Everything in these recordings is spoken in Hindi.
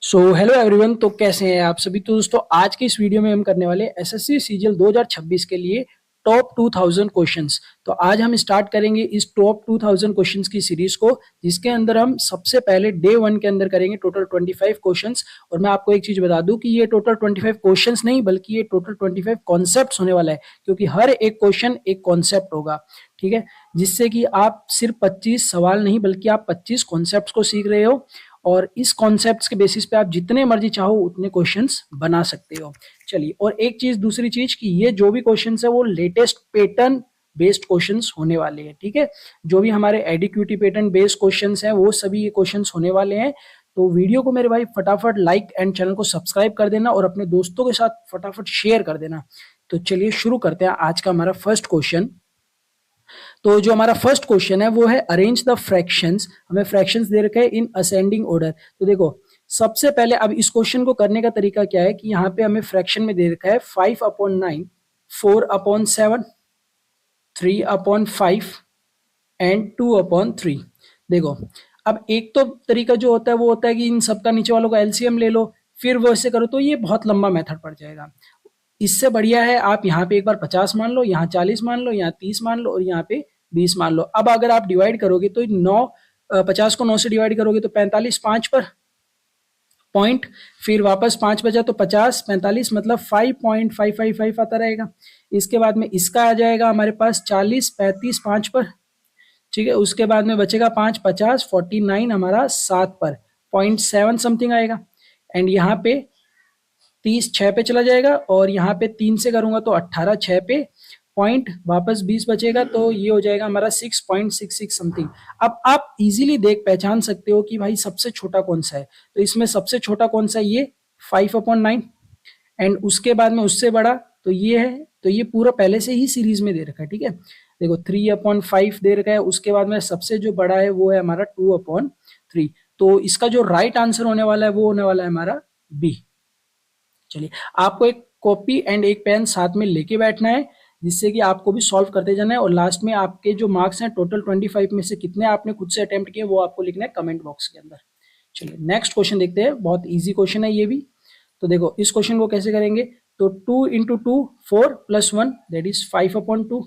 So hello everyone. तो कैसे हैं आप सभी। तो दोस्तों आज की इस वीडियो में हम करने वाले एसएससी सीजीएल 2026 के लिए टॉप 2000 क्वेश्चंस। तो आज हम स्टार्ट करेंगे इस टॉप 2000 क्वेश्चंस की सीरीज को, जिसके अंदर हम सबसे पहले डे 1 के अंदर करेंगे टोटल 25 क्वेश्चंस। और मैं आपको एक चीज बता दूं कि ये टोटल 25 क्वेश्चंस नहीं बल्कि ये टोटल 25 कॉन्सेप्ट्स होने वाला है, क्योंकि हर एक क्वेश्चन एक कॉन्सेप्ट होगा। ठीक है, जिससे कि आप सिर्फ 25 सवाल नहीं बल्कि आप 25 कॉन्सेप्ट्स को सीख रहे हो, और इस कॉन्सेप्ट्स के बेसिस पे आप जितने मर्जी चाहो उतने क्वेश्चंस बना सकते हो। चलिए, और एक चीज दूसरी चीज कि ये जो भी क्वेश्चंस है वो लेटेस्ट पैटर्न बेस्ड क्वेश्चंस होने वाले हैं। ठीक है, जो भी हमारे एडिक्यूटी पैटर्न बेस्ड क्वेश्चंस हैं वो सभी ये क्वेश्चंस होने वाले हैं। तो वीडियो को मेरे भाई फटाफट लाइक एंड चैनल को सब्सक्राइब कर देना और अपने दोस्तों के साथ फटाफट शेयर कर देना। तो चलिए शुरू करते हैं आज का हमारा फर्स्ट क्वेश्चन। तो जो हमारा फर्स्ट क्वेश्चन है वो है अरेंज द फ्रैक्शंस। हमें फ्रैक्शंस दे रखे हैं इन असेंडिंग ऑर्डर। तो देखो, सबसे पहले अब इस क्वेश्चन को करने का तरीका क्या है कि यहाँ पे हमें फ्रैक्शन में दे रखा है 5/9, 4/7, 3/5 एंड 2/3। देखो, अब एक तो तरीका जो होता है वो होता है कि इन सबका नीचे वालों का एलसीएम ले लो, फिर वो ऐसे करो, तो ये बहुत लंबा मेथड पड़ जाएगा। इससे बढ़िया है आप यहाँ पे एक बार 50 मान लो, यहाँ 40 मान लो, यहाँ 30 मान लो और यहाँ पे 20 मान लो। अब अगर आप डिवाइड करोगे तो 50 को 9 से डिवाइड करोगे तो 45, 5 पर पॉइंट, फिर वापस 5 बचा तो 50, 45 मतलब 5.555 आता रहेगा। इसके बाद में इसका आ जाएगा हमारे पास 40, 35 5 पर। ठीक है, उसके बाद में बचेगा 5, 50, 49 हमारा 7 पर, 0.7 समथिंग आएगा। एंड यहाँ पे 30 6 पे चला जाएगा और यहाँ पे 3 से करूंगा तो 18 6 पे पॉइंट, वापस 20 बचेगा तो ये हो जाएगा हमारा 6.66 समथिंग। अब आप इजीली देख पहचान सकते हो कि भाई सबसे छोटा कौन सा है। तो इसमें सबसे छोटा कौन सा है, ये 5/9। एंड उसके बाद में उससे बड़ा तो ये है, तो ये पूरा पहले से ही सीरीज में दे रखा है। ठीक है, देखो 3/5 दे रखा है। उसके बाद में सबसे जो बड़ा है वो है हमारा 2/3। तो इसका जो राइट आंसर होने वाला है वो होने वाला है हमारा बी। चलिए, आपको एक कॉपी एंड एक पेन साथ में लेके बैठना है, जिससे कि आपको भी सॉल्व करते जाना है। और लास्ट में आपके जो मार्क्स हैं टोटल 25 में से कितने आपने खुद से अटेम्प्ट किए वो आपको लिखना है कमेंट बॉक्स के अंदर। चलिए नेक्स्ट क्वेश्चन देखते हैं, बहुत इजी क्वेश्चन है ये भी। तो देखो इस क्वेश्चन को कैसे करेंगे। तो 2 into 2 4 plus 1 that is 5/2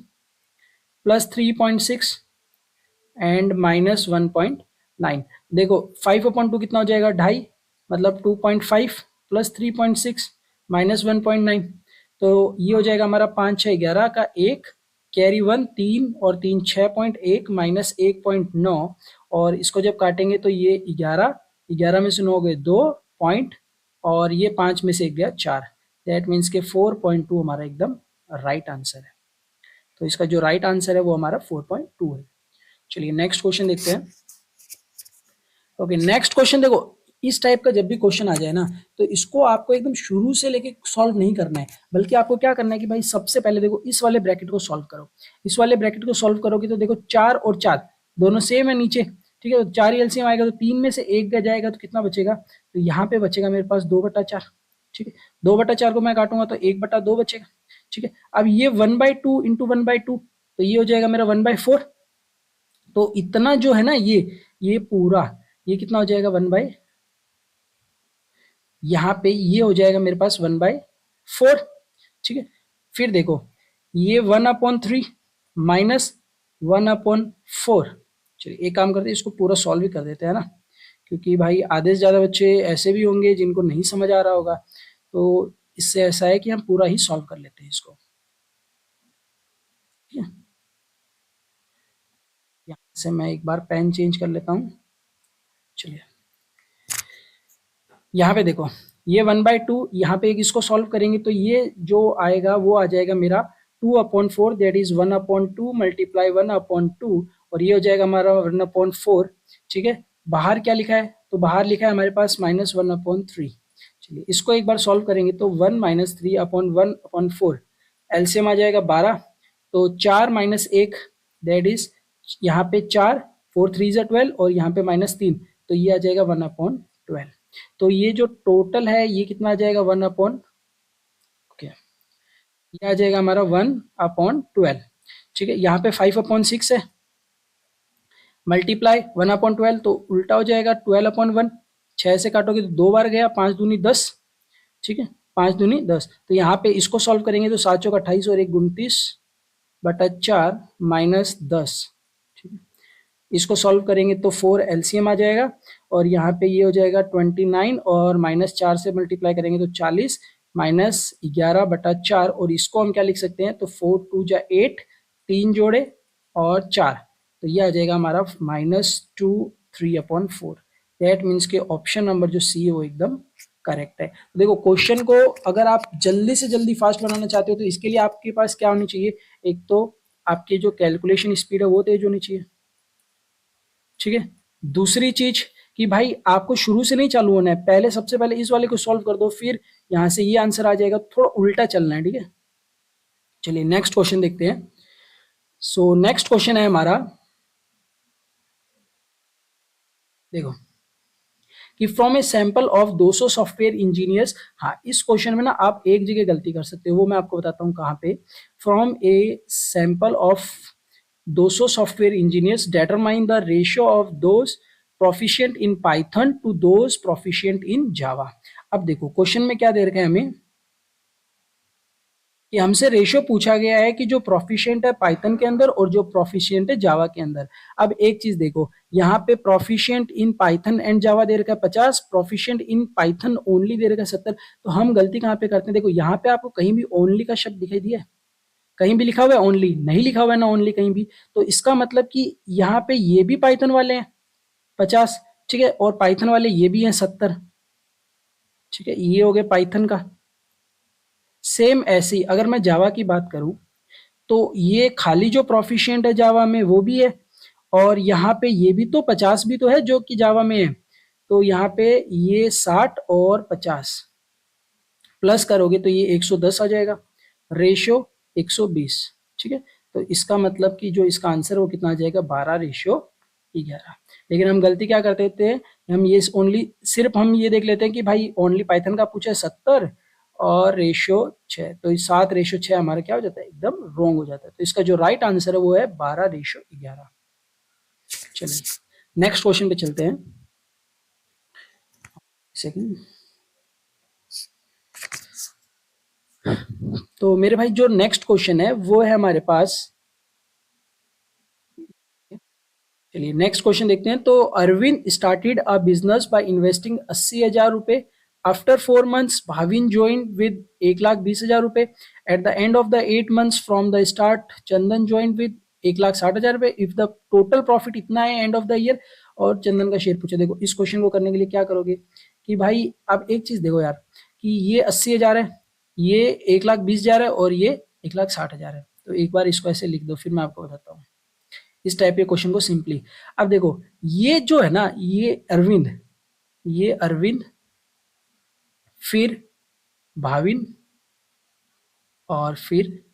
plus 3.6 and minus 1.9। देखो 5/2 कितना हो जाएगा, 2.5 मतलब 2.5 प्लस 3.6 माइनस 1.9। तो ये हो जाएगा हमारा 5 6 11 का 1, कैरी 1 3 और 3 6.1 माइनस 1.9। और इसको जब काटेंगे तो ये 11 में से 9 गए 2 पॉइंट, और ये 5 में से 1 गया 4। दैट मीन्स के 4.2 हमारा एकदम राइट आंसर है। तो इसका जो राइट आंसर है वो हमारा 4.2 है। चलिए नेक्स्ट क्वेश्चन देखते हैं। ओके, नेक्स्ट क्वेश्चन देखो, इस टाइप का जब भी क्वेश्चन आ जाए ना तो इसको आपको एकदम शुरू से लेके सॉल्व नहीं करना है, बल्कि आपको क्या करना है कि भाई सबसे पहले देखो इस वाले ब्रैकेट को सॉल्व करो। इस वाले ब्रैकेट को सॉल्व करोगे तो देखो 4 और 4 दोनों सेम है नीचे। ठीक है, तो 4 एलसीएम आएगा तो 3 में से 1 का जाएगा तो कितना बचेगा, तो यहाँ पे बचेगा मेरे पास 2/4। ठीक है, 2/4 को मैं काटूंगा तो 1/2 बचेगा। ठीक है, अब ये 1/2 इंटू 1/2 तो ये हो जाएगा मेरा 1/4। तो इतना जो है ना ये पूरा ये कितना हो जाएगा 1/, यहाँ पे ये हो जाएगा मेरे पास 1/4। ठीक है, फिर देखो ये 1/3 माइनस 1/4। चलिए एक काम करते हैं, इसको पूरा सॉल्व भी कर देते हैं ना, क्योंकि भाई आधे से ज़्यादा बच्चे ऐसे भी होंगे जिनको नहीं समझ आ रहा होगा। तो इससे ऐसा है कि हम पूरा ही सॉल्व कर लेते हैं इसको। ठीक है, यहाँ से मैं एक बार पेन चेंज कर लेता हूँ। चलिए यहाँ पे देखो ये 1/2, यहाँ पे एक इसको सॉल्व करेंगे तो ये जो आएगा वो आ जाएगा मेरा 2/4 दैट इज 1/2 मल्टीप्लाई 1/2, और ये हो जाएगा हमारा 1/4। ठीक है, बाहर क्या लिखा है, तो बाहर लिखा है हमारे पास -1/3। चलिए इसको एक बार सॉल्व करेंगे तो 1 - 3/1/4 एलसीएम आ जाएगा 12। तो 4 - 1 दैट इज यहाँ पे 4, 4 3 ज़ा 12 और यहाँ पे -3, तो ये आ जाएगा 1/12। तो ये जो टोटल है ये कितना आ जाएगा 1/, ओके ये आ जाएगा हमारा 1/12। ठीक है, यहाँ पे 5/6 है, मल्टीप्लाई 1/12 तो उल्टा हो जाएगा 12/1। 6 से काटोगे तो 2 बार गया, 5 दूनी 10, ठीक है, 5 दूनी 10। तो यहाँ पे इसको सॉल्व करेंगे तो 7 चौक 28 और 1 29 बटा 4 माइनस 10, ठीक है। इसको सॉल्व करेंगे तो 4 एलसीएम आ जाएगा और यहाँ पे ये हो जाएगा 29 और माइनस 4 से मल्टीप्लाई करेंगे तो 40 माइनस 11 बटा 4, और इसको हम क्या लिख सकते हैं, तो 4 2 जा 8, 3 जोड़े और 4, तो ये आ जाएगा हमारा -2 3/4। दैट मीन्स के ऑप्शन नंबर जो सी है वो एकदम करेक्ट है। तो देखो क्वेश्चन को अगर आप जल्दी से जल्दी फास्ट बनाना चाहते हो तो इसके लिए आपके पास क्या होनी चाहिए, एक तो आपकी जो कैलकुलेशन स्पीड है वो तेज होनी चाहिए, ठीक है। दूसरी चीज कि भाई आपको शुरू से नहीं चालू होना है, पहले सबसे पहले इस वाले को सॉल्व कर दो, फिर यहां से ये आंसर आ जाएगा, थोड़ा उल्टा चलना है, ठीक है। चलिए नेक्स्ट क्वेश्चन देखते हैं। सो नेक्स्ट क्वेश्चन है हमारा, देखो कि from a sample of 200 software engineers. हाँ, इस क्वेश्चन में ना आप एक जगह गलती कर सकते हो, वो मैं आपको बताता हूँ कहाँ पे। From a sample of 200 software engineers determine the ratio of those proficient in Python to those proficient in Java। अब देखो क्वेश्चन में क्या दे रखा है हमें कि हमसे रेशियो पूछा गया है कि जो प्रोफिशिएंट है पाइथन के अंदर और जो प्रोफिशिएंट है जावा के अंदर। अब एक चीज देखो, यहाँ पे प्रोफिशिएंट इन पाइथन एंड जावा दे रखा है 50, proficient in Python only they रखा है 70। तो हम गलती कहाँ पे करते हैं, देखो यहाँ पे आपको कहीं भी ओनली का शब्द दिखाई दिया है, कहीं भी लिखा हुआ है ओनली, नहीं लिखा हुआ है ना ओनली कहीं भी। तो इसका मतलब कि यहाँ पे ये भी पाइथन वाले हैं 50, ठीक है, और पाइथन वाले ये भी हैं 70, ठीक है, ये हो गया पाइथन का। सेम ऐसे ही अगर मैं जावा की बात करूं तो ये खाली जो प्रोफिशिएंट है जावा में वो भी है, और यहाँ पे ये भी तो 50 भी तो है जो कि जावा में है। तो यहाँ पे ये 60 और 50 प्लस करोगे तो ये 110 आ जाएगा, रेशियो 120, ठीक है। तो इसका मतलब कि जो इसका आंसर वो कितना आ जाएगा, 12:11। लेकिन हम गलती क्या करते थे, हम ये ओनली सिर्फ हम ये देख लेते हैं कि भाई ओनली पाइथन का पूछा है 70 और रेशियो 6, तो 7:6 हमारा क्या हो जाता है, एकदम रॉन्ग हो जाता है। तो इसका जो राइट आंसर है वो है 12:11। चलिए नेक्स्ट क्वेश्चन पे चलते हैं। सेकंड, तो मेरे भाई जो नेक्स्ट क्वेश्चन है वो है हमारे पास, चलिए नेक्स्ट क्वेश्चन देखते हैं। तो Arvind started a business by investing 80,000 रुपए। After 4 months Bhavin join with 1,20,000 रुपए। At the end of the 8 months from the start Chandan join with 1,60,000 रुपए। इफ द टोटल प्रॉफिट इतना है एंड ऑफ द ईयर, और चंदन का शेयर पूछा। देखो इस क्वेश्चन को करने के लिए क्या करोगे कि भाई आप एक चीज देखो यार, कि ये 80,000 है, ये 1,20,000 है और ये 1,60,000 है। तो एक बार इसको ऐसे लिख दो, फिर मैं आपको बताता हूँ इस टाइप के क्वेश्चन को सिंपली। अब देखो ये जो है ना, ये अरविंद फिर भाविन और फिर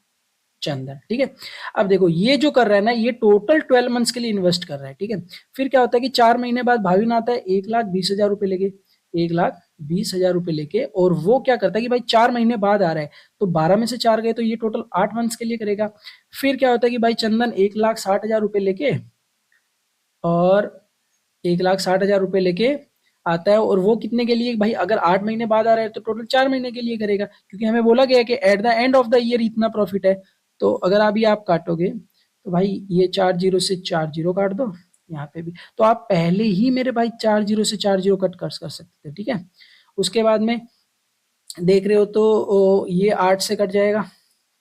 चंदन, ठीक है। अब देखो ये जो कर रहा है ना, ये टोटल 12 मंथ्स के लिए इन्वेस्ट कर रहा है, ठीक है। फिर क्या होता है कि 4 महीने बाद भाविन आता है 1,20,000 रुपए लेके, 1,20,000 रुपए लेके, और वो क्या करता है कि भाई 4 महीने बाद आ रहा है, तो 12 में से 4 गए तो ये टोटल 8 मंथ्स के लिए करेगा। फिर क्या होता है कि भाई चंदन 1,60,000 रुपए लेके और 1,60,000 रुपए लेके आता है, और वो कितने के लिए भाई, अगर 8 महीने बाद आ रहा है तो टोटल 4 महीने के लिए करेगा, क्योंकि हमें बोला गया है कि eight the end of the year इतना प्रॉफिट है। तो अगर अभी आप काटोगे तो भाई ये 4 जीरो से 4 जीरो काट दो, यहाँ पे भी तो आप पहले ही मेरे भाई 4 जीरो से 4 जीरो कट कर सकते थे, ठीक है। उसके बाद में देख रहे हो तो ये 8 से कट जाएगा,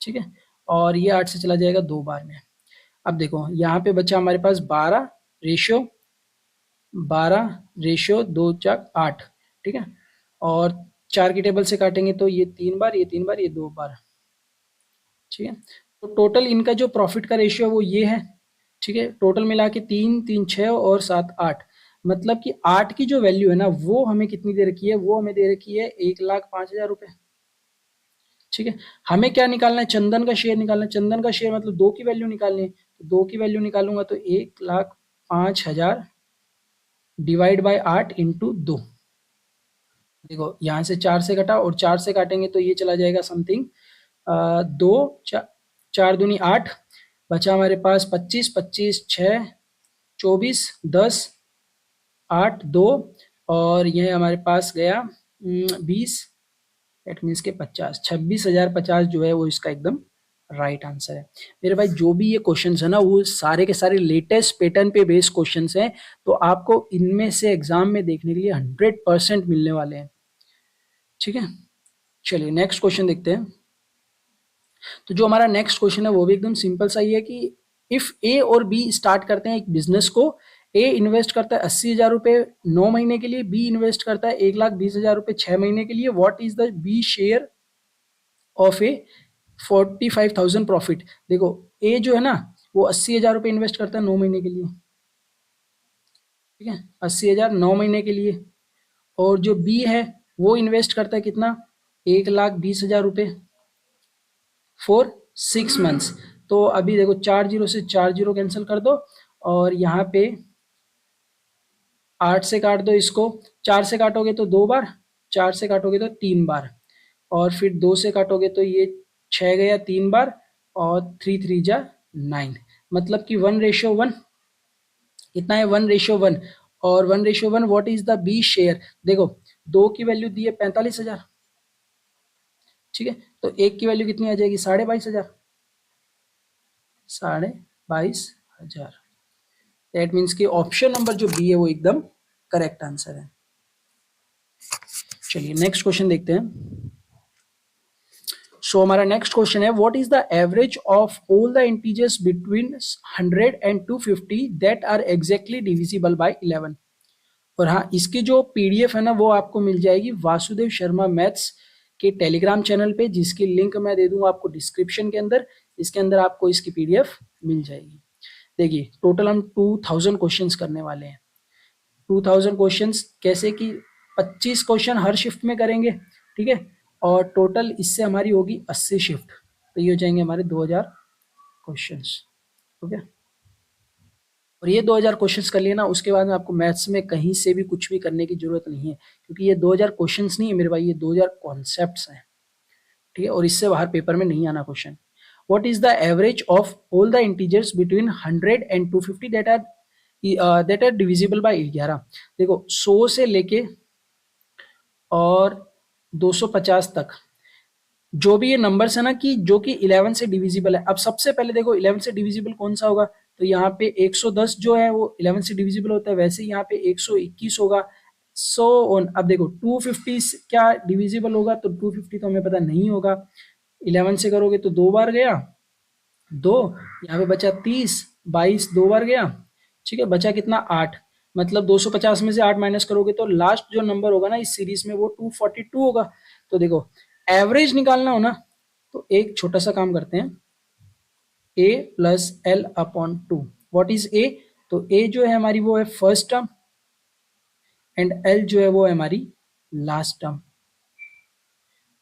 ठीक है, और ये 8 से चला जाएगा 2 बार में। अब देखो यहाँ पे बचा हमारे पास 12:2 = 8, ठीक है, और 4 की टेबल से काटेंगे तो ये 3 बार, ये 3 बार, ये 2 बार, ठीक है। तो टोटल इनका जो प्रॉफिट का रेशियो है वो ये है, ठीक है। टोटल मिला के 3 3 6 और 7 8, मतलब कि 8 की जो वैल्यू है ना वो हमें कितनी दे रखी है, वो हमें दे रखी है 1,05,000 रुपए, ठीक है। हमें क्या निकालना है, चंदन का शेयर निकालना है। चंदन का शेयर मतलब 2 की वैल्यू निकालनी है, तो 2 की वैल्यू निकालूंगा तो 1,05,000 डिवाइड बाय 8 × 2। देखो यहाँ से 4 से कटा और 4 से काटेंगे तो ये चला जाएगा समथिंग 4 दूनी 8, बचा हमारे पास 25 25 6 24 10 8 2, और ये हमारे पास गया 20, दैट मीन्स के 50, 26,050 जो है वो इसका एकदम राइट आंसर है। मेरे भाई जो भी ये क्वेश्चंस है ना वो सारे के सारे लेटेस्ट पैटर्न पे बेस्ड क्वेश्चंस हैं, तो आपको इनमें से एग्जाम में देखने के लिए 100% मिलने वाले हैं। ठीक है, चलिए नेक्स्ट क्वेश्चन देखते हैं। तो जो हमारा नेक्स्ट क्वेश्चन है वो भी एकदम सिंपल सा ही है कि इफ ए और बी स्टार्ट करते हैं एक बिजनेस को, ए इन्वेस्ट करता है 80,000 रुपए 9 महीने के लिए, बी इन्वेस्ट करता है 1,20,000 रुपए 6 महीने के लिए, what is the B share of A 45,000 profit. देखो ए जो है ना वो 80,000 रुपए इन्वेस्ट करता है 9 महीने के लिए, ठीक है, 80,000 9 महीने के लिए, और जो बी है वो इन्वेस्ट करता है कितना, 1,20,000 रुपए फॉर 6 मंथ्स। तो अभी देखो 4 जीरो से 4 जीरो कैंसिल कर दो, और यहाँ पे 8 से काट दो इसको, 4 से काटोगे तो 2 बार, 4 से काटोगे तो 3 बार, और फिर 2 से काटोगे तो ये 6 गया 3 बार, और 3 3 जा 9, मतलब कि 1:1 कितना है, 1:1, और 1:1 what is the B share. देखो 2 की वैल्यू दी है 45,000, ठीक है, तो 1 की वैल्यू कितनी आ जाएगी, 22,500, 22,500। दैट मीन्स कि ऑप्शन नंबर जो बी है वो एकदम करेक्ट आंसर है। चलिए नेक्स्ट क्वेश्चन देखते हैं। सो हमारा नेक्स्ट क्वेश्चन है what is the average of all the integers between 100 and 250 that are exactly divisible by 11। और हाँ, इसकी जो पीडीएफ है ना वो आपको मिल जाएगी वासुदेव शर्मा मैथ्स के टेलीग्राम चैनल पे, जिसकी लिंक मैं दे दूंगा आपको डिस्क्रिप्शन के अंदर। इसके अंदर आपको इसकी पीडीएफ मिल जाएगी। देखिए टोटल हम 2000 क्वेश्चंस करने वाले हैं। 2000 क्वेश्चंस कैसे कि 25 क्वेश्चन हर शिफ्ट में करेंगे, ठीक है, और टोटल इससे हमारी होगी 80 शिफ्ट, तो ये हो जाएंगे हमारे 2000 क्वेश्चंस। ओके, और ये 2000 क्वेश्चंस कर लिए ना, उसके बाद में आपको मैथ्स में कहीं से भी कुछ भी करने की जरूरत नहीं है, क्योंकि ये 2000 क्वेश्चंस नहीं है मेरे भाई, ये 2000 कॉन्सेप्ट्स हैं, ठीक है, और इससे बाहर पेपर में नहीं आना question. What is the average of all the integers between 100 and 250 that are divisible by 11। देखो 100 से लेके और 250 तक जो भी ये नंबर्स है ना कि जो कि 11 से डिविजिबल है। अब सबसे पहले देखो 11 से डिविजिबल कौन सा होगा, तो यहाँ पे 110 जो है वो 11 से डिविजिबल होता है, वैसे यहाँ पे 121 होगा, सो ऑन। अब देखो 250 क्या डिविजिबल होगा, तो 250 तो हमें पता नहीं होगा, 11 से करोगे तो 2 बार गया 2, यहाँ पे बचा 30, 22 2 बार गया, ठीक है, बचा कितना 8, मतलब 250 में से 8 माइनस करोगे तो लास्ट जो नंबर होगा ना इस सीरीज में वो 242 होगा। तो देखो एवरेज निकालना हो ना, तो एक छोटा सा काम करते हैं, a plus L upon 2। What is a, तो a जो है हमारी वो है फर्स्ट टर्म, एंड l जो है वो है हमारी लास्ट टर्म।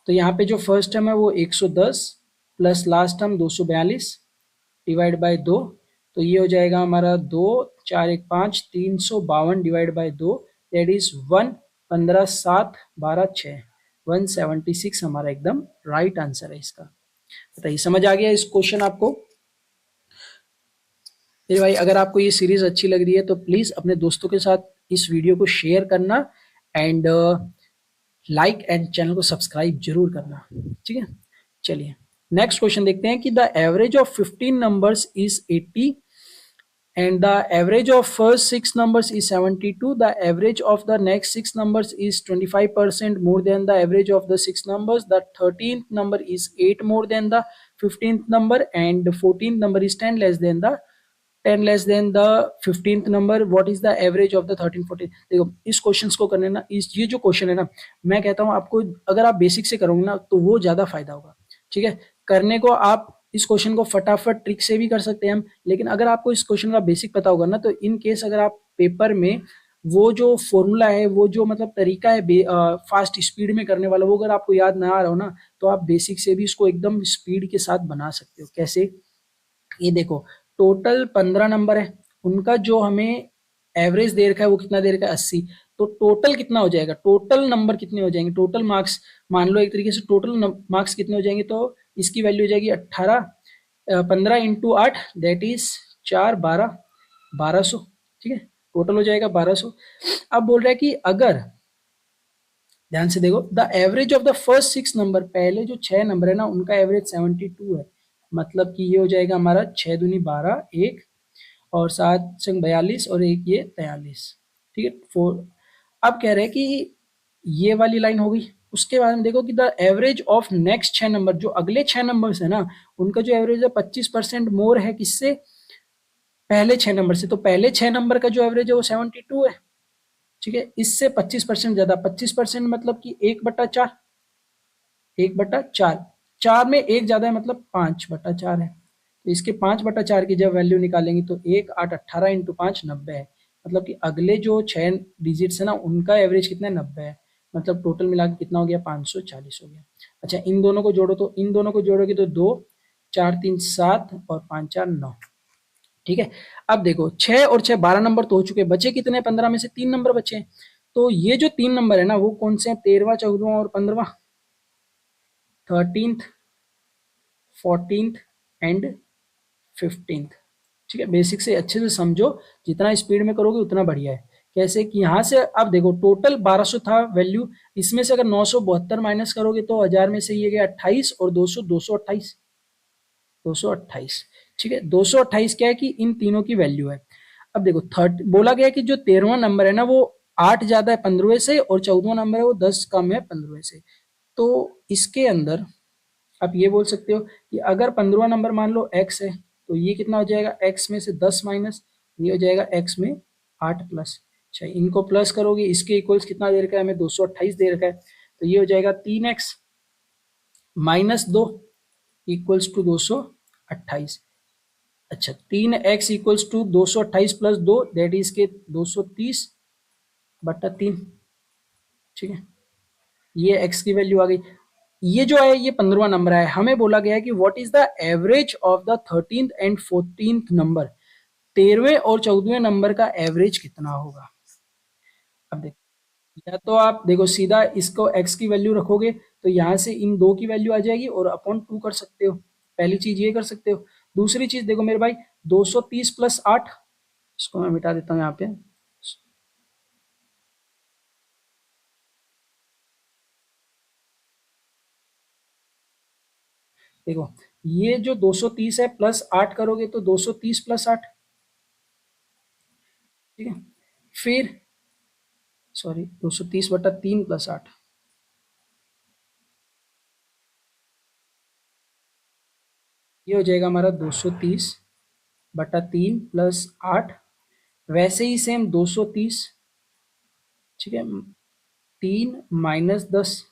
तो यहाँ पे जो फर्स्ट टर्म है वो 110 plus last term 242 divide by 2, तो ये हो जाएगा हमारा 2 4 1 5 352 डिवाइड बाय 2, दैट इज 1 15 7 12 6 176 हमारा एकदम राइट आंसर है इसका। बताइए समझ आ गया इस क्वेश्चन आपको। मेरे भाई अगर आपको ये सीरीज अच्छी लग रही है तो प्लीज अपने दोस्तों के साथ इस वीडियो को शेयर करना, एंड लाइक एंड चैनल को सब्सक्राइब जरूर करना, ठीक है। चलिए नेक्स्ट क्वेश्चन देखते हैं कि the average of 15 numbers is 80 and the average of first 6 numbers is 72, the average of the next 6 numbers is 25% more than the average of the 6 numbers, the 13th number is 8 more than the 15th number, and the 14th number is 10 less than the 15th number, what is the average of the 13 14। देखो इस क्वेश्चंस को करने ना, इस ये जो क्वेश्चन है ना, मैं कहता हूँ आपको अगर आप बेसिक से करोगे ना तो वो ज्यादा फायदा होगा, ठीक है। करने को आप इस क्वेश्चन को फटाफट ट्रिक से भी कर सकते हैं हम, लेकिन अगर आपको इस क्वेश्चन का बेसिक पता होगा ना, तो इन केस अगर आप पेपर में वो जो फॉर्मूला है, वो जो मतलब तरीका है फास्ट स्पीड में करने वाला, वो अगर आपको याद ना आ रहा हो ना, तो आप बेसिक से भी इसको एकदम स्पीड के साथ बना सकते हो। कैसे, ये देखो टोटल 15 नंबर है, उनका जो हमें एवरेज दे रखा है वो कितना दे रखा है 80, तो टोटल कितना हो जाएगा, टोटल नंबर कितने हो जाएंगे, टोटल मार्क्स मान लो एक तरीके से टोटल मार्क्स कितने हो जाएंगे, तो इसकी वैल्यू हो जाएगी 18 15 इंटू 8 दैट इज 4 12 1200, ठीक है, टोटल हो जाएगा 1200। अब बोल रहा है कि अगर, ध्यान से देखो, the average of the first 6 number, पहले जो 6 नंबर है ना उनका एवरेज 72 है, मतलब कि ये हो जाएगा हमारा 6 दूनी 12, एक और 7 संग 42 और एक ये 43, ठीक है, 4। अब कह रहे हैं कि ये वाली लाइन हो गई। उसके बाद में देखो कि the average of next 6 number, जो अगले 6 नंबर्स है ना उनका जो एवरेज है 25% मोर है किससे, पहले 6 नंबर से। तो पहले 6 नंबर का जो एवरेज है वो 72 है, ठीक है, इससे 25% ज्यादा। 25% मतलब कि 1/4, 1/4, 4 में एक ज्यादा है मतलब 5/4 है। तो इसके 5/4 की जब वैल्यू निकालेंगे तो 1 8 18 इंटू 5 90 है, मतलब कि अगले जो 6 डिजिट्स है ना उनका एवरेज कितना है, 90 है। मतलब टोटल मिला के कितना हो गया, 540 हो गया। अच्छा, इन दोनों को जोड़ो, तो इन दोनों को जोड़ोगे तो 2 4 3 7 और 5 4 9, ठीक है। अब देखो 6 और 6 12 नंबर तो हो चुके, बचे कितने, 15 में से 3 नंबर बचे हैं। तो ये जो 3 नंबर है ना वो कौन से हैं, 13वां 14वां और 15वां, 13th 14th एंड 15th, ठीक है। बेसिक से अच्छे से समझो, जितना स्पीड में करोगे उतना बढ़िया है। कैसे कि यहाँ से अब देखो टोटल 1200 था वैल्यू, इसमें से अगर 972 माइनस करोगे तो 1000 में से ये गया 28 और 200 228, 228, ठीक है। 228 क्या है कि इन तीनों की वैल्यू है। अब देखो थर्ड बोला गया कि जो 13वां नंबर है ना वो 8 ज्यादा है 15वें से, और 14वां नंबर है वो 10 कम है 15वें से। तो इसके अंदर आप ये बोल सकते हो कि अगर 15वां नंबर मान लो x है, तो ये कितना हो जाएगा, x में से 10 माइनस, ये हो जाएगा x में 8 प्लस। अच्छा, इनको प्लस करोगे, इसके इक्वल्स कितना दे रखा है हमें, 228 दे रखा है, तो ये हो जाएगा 3x माइनस 2 इक्वल्स टू 228। अच्छा, 3x equals to 228 plus 2 that is के 230/3, ठीक है। ये x की वैल्यू आ गई। ये जो है ये 15वां नंबर है, हमें बोला गया है कि what is the average of the 13th and 14th number, 13वें और 14वें नंबर का एवरेज कितना होगा। अब देखो, या तो आप देखो सीधा इसको x की वैल्यू रखोगे तो यहां से इन दो की वैल्यू आ जाएगी और अपॉन 2 कर सकते हो, पहली चीज ये कर सकते हो। दूसरी चीज देखो मेरे भाई, 230 प्लस 8, इसको मैं मिटा देता हूँ यहाँ पे। देखो ये जो 230 है प्लस 8 करोगे तो 230 प्लस 8, ठीक है। फिर सॉरी 230/3 प्लस 8, ये हो जाएगा हमारा 230/3 प्लस 8। वैसे ही सेम 230, ठीक है, 3 - 10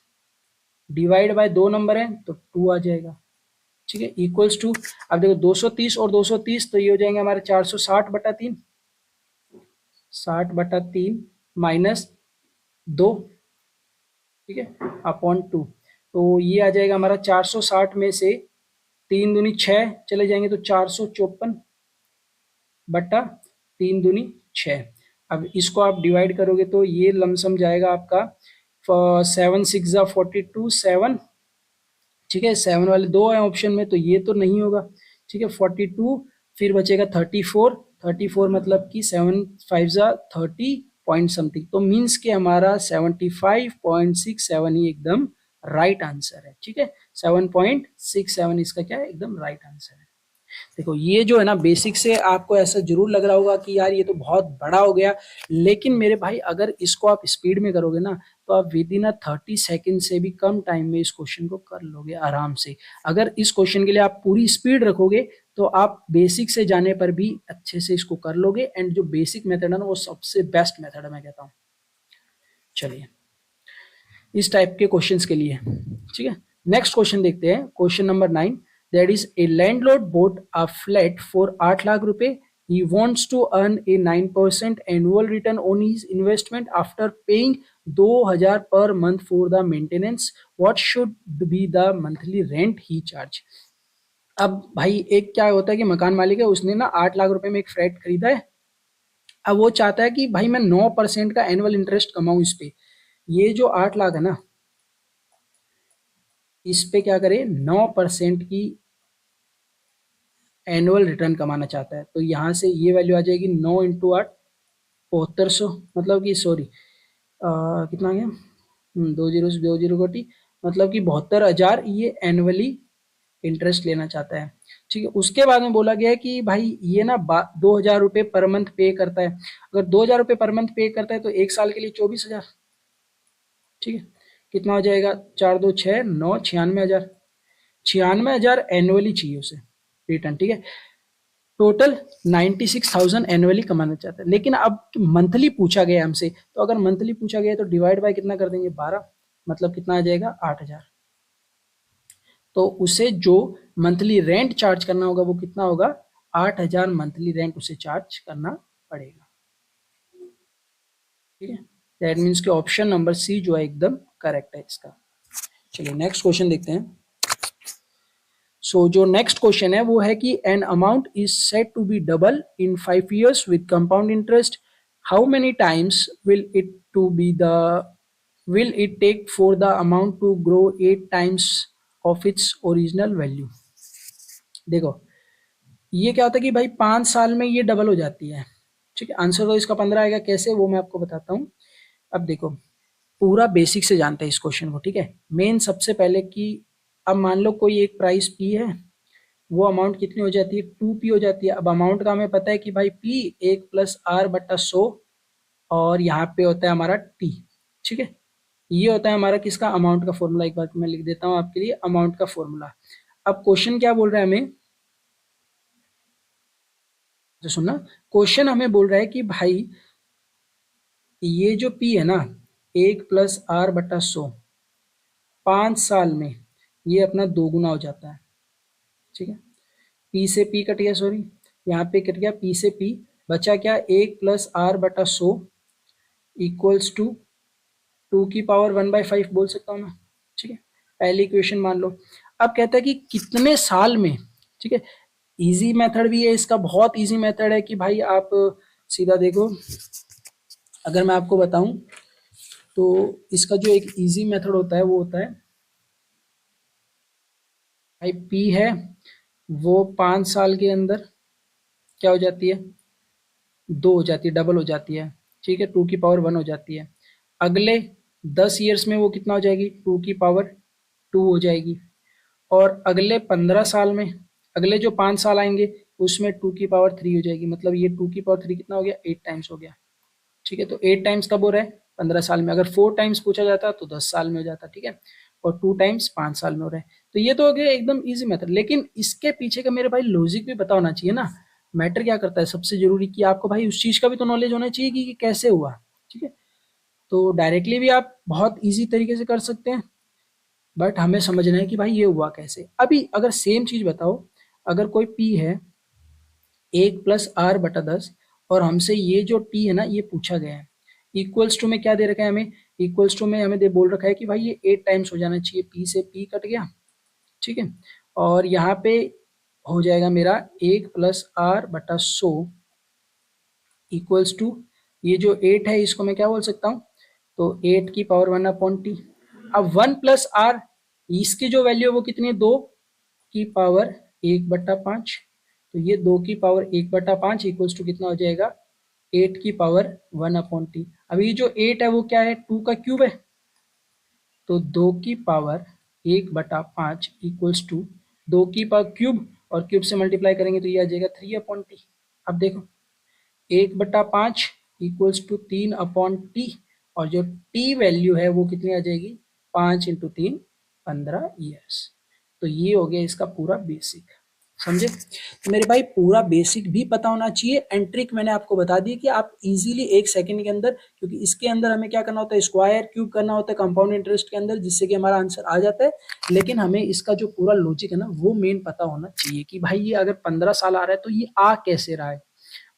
डिवाइड बाय 2 नंबर है तो 2 आ जाएगा, ठीक है, इक्वल्स टू। अब देखो 230 और 230 तो ये हो जाएंगे हमारे 460/3, 60/3 माइनस 2, ठीक है, अपॉन 2। तो ये आ जाएगा हमारा 460 में से 3 दूनी 6 चले जाएंगे तो 454/3 दूनी 6। अब इसको आप डिवाइड करोगे तो ये लमसम जाएगा आपका 7 6 42 7, ठीक है। 7 वाले दो है ऑप्शन में तो ये तो नहीं होगा, ठीक है। 42, फिर बचेगा 34, 34 मतलब कि 7 5 30 पॉइंट समथिंग, तो मीन्स कि हमारा 75.67 ही एकदम राइट आंसर है, ठीक है। 7.67 इसका क्या है, एकदम राइट आंसर है। देखो ये जो है ना बेसिक से आपको ऐसा जरूर लग रहा होगा कि यार ये तो बहुत बड़ा हो गया, लेकिन मेरे भाई अगर इसको आप स्पीड में करोगे ना तो आप विद इन 30 सेकेंड से भी कम टाइम में इस क्वेश्चन को कर लोगे आराम से। अगर इस क्वेश्चन के लिए आप पूरी स्पीड रखोगे तो आप बेसिक से जाने पर भी अच्छे से इसको कर लोगे, एंड जो बेसिक मेथड है ना वो सबसे बेस्ट मेथड है मैं कहता हूँ। चलिए इस टाइप के क्वेश्चंस के लिए, ठीक है। नेक्स्ट क्वेश्चन देखते हैं, question number 9। That is a landlord boat a flat for 8 lakh रुपए, he wants to earn a 9% annual return on his investment after paying 2000 per month for the maintenance. What should be the monthly rent he charge? अब भाई एक क्या होता है कि मकान मालिक है, उसने ना 8 लाख रुपए में एक फ्लैट खरीदा है। अब वो चाहता है कि भाई मैं 9% का एनुअल इंटरेस्ट कमाऊं इस पे। ये जो 8 लाख है ना इस पे क्या करे, 9% की एनुअल रिटर्न कमाना चाहता है। तो यहाँ से ये वैल्यू आ जाएगी 9 × 8, 7200, मतलब कि सॉरी कितना आ गया, 2 जीरो कटी, मतलब कि 72,000 ये एनुअली इंटरेस्ट लेना चाहता है। ठीक है, उसके बाद में बोला गया है कि भाई ये ना 2,000 रुपये पर मंथ पे करता है। अगर 2,000 रुपये पर मंथ पे करता है तो एक साल के लिए 24,000। ठीक है, कितना हो जाएगा, 4 2 6 9, 96,000। 96,000 एनुअली चाहिए उसे रिटर्न। ठीक है, टोटल 96,000 एनुअली कमाना चाहता है। लेकिन अब मंथली पूछा गया हमसे, तो अगर मंथली पूछा गया तो डिवाइड बाय कितना कर देंगे, 12, मतलब कितना आ जाएगा, 8,000। तो उसे जो मंथली रेंट चार्ज करना होगा वो कितना होगा, 8,000 मंथली रेंट उसे चार्ज करना पड़ेगा। ठीक है, दैट मीन्स कि ऑप्शन नंबर सी जो है एकदम करेक्ट है इसका। चलिए नेक्स्ट क्वेश्चन देखते हैं। सो जो नेक्स्ट क्वेश्चन है वो है कि an amount is set to be double in 5 years with compound interest, how many times will it take for the amount to grow 8 times of its original value. देखो ये क्या होता है कि भाई 5 साल में ये डबल हो जाती है। ठीक है, आंसर तो इसका 15 आएगा, कैसे वो मैं आपको बताता हूँ। अब देखो पूरा बेसिक से जानते हैं इस क्वेश्चन को। ठीक है, मेन सबसे पहले कि अब मान लो कोई एक प्राइस पी है, वो अमाउंट कितनी हो जाती है, 2p हो जाती है। अब अमाउंट का हमें पता है कि भाई p 1+r/100, और यहाँ पे होता है हमारा t। ठीक है, ये होता है हमारा किसका, अमाउंट का फॉर्मूला। एक बार मैं लिख देता हूँ आपके लिए अमाउंट का फॉर्मूला। अब क्वेश्चन क्या बोल रहा है हमें, तो सुनना, क्वेश्चन हमें बोल रहा है कि भाई ये जो p है ना, 1+r/100, 5 साल में ये अपना 2 गुना हो जाता है। ठीक है, p से p कट गया, सॉरी यहाँ पे कट गया, p से p बचा क्या, 1+r/100 इक्वल्स टू 2⁵ बोल सकता हूँ मैं। ठीक है, पहली इक्वेशन मान लो। अब कहता है कि कितने साल में। ठीक है, इजी मेथड भी है इसका, बहुत इजी मेथड है कि भाई आप सीधा देखो, अगर मैं आपको बताऊं तो इसका जो एक इजी मेथड होता है वो होता है, भाई p है वो 5 साल के अंदर क्या हो जाती है, 2 हो जाती है, डबल हो जाती है। ठीक है, 2⁵1 हो जाती है। अगले 10 ईयर्स में वो कितना हो जाएगी, 2⁵2 हो जाएगी। और अगले 15 साल में, अगले जो 5 साल आएंगे उसमें 2⁵3 हो जाएगी। मतलब ये 2⁵3 कितना हो गया, 8 टाइम्स हो गया। ठीक है, तो 8 टाइम्स कब हो रहा है, 15 साल में। अगर 4 टाइम्स पूछा जाता तो 10 साल में हो जाता। ठीक है, और 2 टाइम्स 5 साल में हो रहा है। तो ये तो हो गया एकदम इजी मेथड, लेकिन इसके पीछे का मेरे भाई लॉजिक भी पता होना चाहिए ना। मैटर क्या करता है, सबसे जरूरी कि आपको भाई उस चीज का भी तो नॉलेज होना चाहिए कि कैसे हुआ। ठीक है, तो डायरेक्टली भी आप बहुत इजी तरीके से कर सकते हैं, बट हमें समझना है कि भाई ये हुआ कैसे। अभी अगर सेम चीज बताओ, अगर कोई p है 1+r/10, और हमसे ये जो t है ना ये पूछा गया है, इक्वल्स टू में क्या दे रखा है हमें, इक्वल्स टू में हमें दे बोल रखा है कि भाई ये 8 टाइम्स हो जाना चाहिए, p से p कट गया। ठीक है, और यहाँ पे हो जाएगा मेरा 1+r/100 इक्वल्स टू, ये जो 8 है इसको मैं क्या बोल सकता हूँ, तो 8⁵1/t। अब 1+r, इसकी जो वैल्यू है वो कितनी है, 2⁵1/5। तो ये 2⁵1/5 इक्वल्स टू कितना हो जाएगा, 8⁵1/t। अब ये जो 8 है वो क्या है, 2 का क्यूब है, तो 2⁵1/5 इक्वल्स टू 2 की पावर क्यूब, और क्यूब से मल्टीप्लाई करेंगे तो ये आ जाएगा 3/t। अब देखो 1/5 इक्वल्स टू 3/t, और जो t वैल्यू है वो कितनी आ जाएगी, 5 × 3 15 ईयर्स। तो ये हो गया इसका पूरा बेसिक, समझे। तो मेरे भाई पूरा बेसिक भी पता होना चाहिए, एंड ट्रिक मैंने आपको बता दी कि आप इजीली 1 सेकंड के अंदर, क्योंकि इसके अंदर हमें क्या करना होता है, स्क्वायर क्यूब करना होता है कंपाउंड इंटरेस्ट के अंदर, जिससे कि हमारा आंसर आ जाता है। लेकिन हमें इसका जो पूरा लॉजिक है ना वो मेन पता होना चाहिए कि भाई ये अगर 15 साल आ रहा है तो ये आ कैसे रहा है,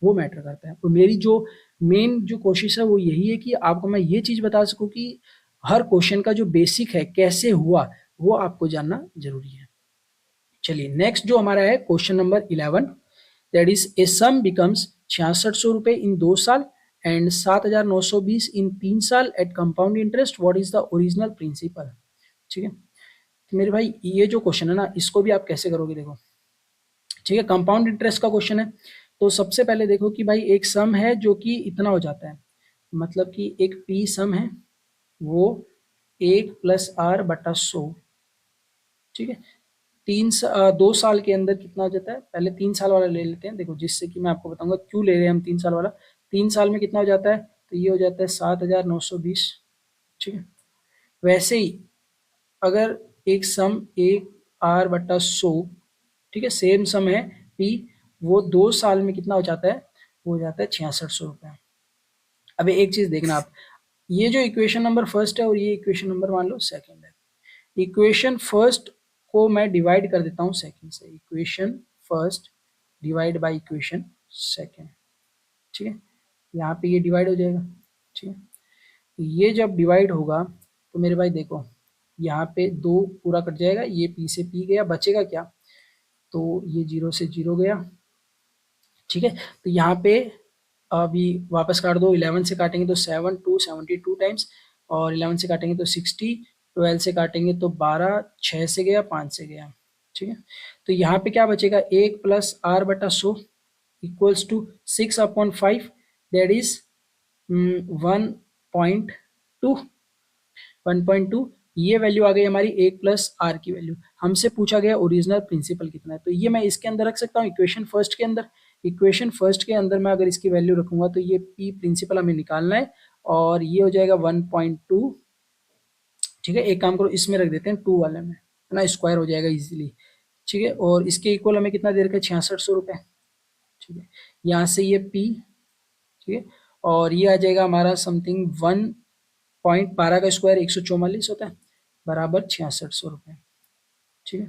वो मैटर करता है। तो मेरी जो मेन जो कोशिश है वो यही है कि आपको मैं ये चीज बता सकूं कि हर क्वेश्चन का जो बेसिक है कैसे हुआ वो आपको जानना जरूरी है। चलिए नेक्स्ट जो हमारा है question number 11, that is a some becomes 6600 रुपए इन 2 साल एंड 7920 इन 3 साल at compound interest, what is the original principal. ठीक है, तो मेरे भाई ये जो क्वेश्चन है ना इसको भी आप कैसे करोगे, देखो ठीक है, कंपाउंड इंटरेस्ट का क्वेश्चन है। तो सबसे पहले देखो कि भाई एक सम है जो कि इतना हो जाता है, मतलब कि एक पी सम है वो 1+r/100, ठीक है। 2 साल के अंदर कितना हो जाता है, पहले 3 साल वाला ले लेते हैं, देखो जिससे कि मैं आपको बताऊंगा क्यों ले रहे हैं हम 3 साल वाला। 3 साल में कितना हो जाता है, तो ये हो जाता है 7,920, ठीक है। वैसे ही अगर एक सम 1r/100, ठीक है, सेम सम है पी, वो 2 साल में कितना हो जाता है, वो हो जाता है 6600 रुपये। अब एक चीज देखना आप, ये जो इक्वेशन नंबर फर्स्ट है और ये इक्वेशन नंबर मान लो सेकंड है, इक्वेशन फर्स्ट को मैं डिवाइड कर देता हूँ सेकंड से, equation first divide by equation second, ठीक है। यहाँ पे ये डिवाइड हो जाएगा, ठीक है। ये जब डिवाइड होगा तो मेरे भाई देखो यहाँ पे 2 पूरा कट जाएगा, ये पी से पी गया, बचेगा क्या, तो ये 0 से 0 गया, ठीक है। तो यहाँ पे अभी वापस काट दो, 11 से काटेंगे तो 7 2 72 टाइम्स, और 11 से काटेंगे तो 60, 12 से काटेंगे तो 12, 6 से गया, 5 से गया, ठीक है। तो यहाँ पे क्या बचेगा, 1+r/100 equals to 6/5, that is 1.2, 1.2, ये वैल्यू आ गई हमारी 1+r की वैल्यू। हमसे पूछा गया ओरिजिनल प्रिंसिपल कितना है, तो ये मैं इसके अंदर रख सकता हूँ इक्वेशन फर्स्ट के अंदर। इक्वेशन फर्स्ट के अंदर मैं अगर इसकी वैल्यू रखूंगा तो ये p प्रिंसिपल हमें निकालना है, और ये हो जाएगा 1.2, ठीक है। एक काम करो इसमें रख देते हैं 2 वाले में, है ना, स्क्वायर हो जाएगा इजीली, ठीक है। और इसके इक्वल हमें कितना दे रखा है, 6600 रुपये, ठीक है। यहाँ से ये p, ठीक है, और ये आ जाएगा हमारा समथिंग 1.12 का स्क्वायर 144 होता है, बराबर 6600 रुपये, ठीक है।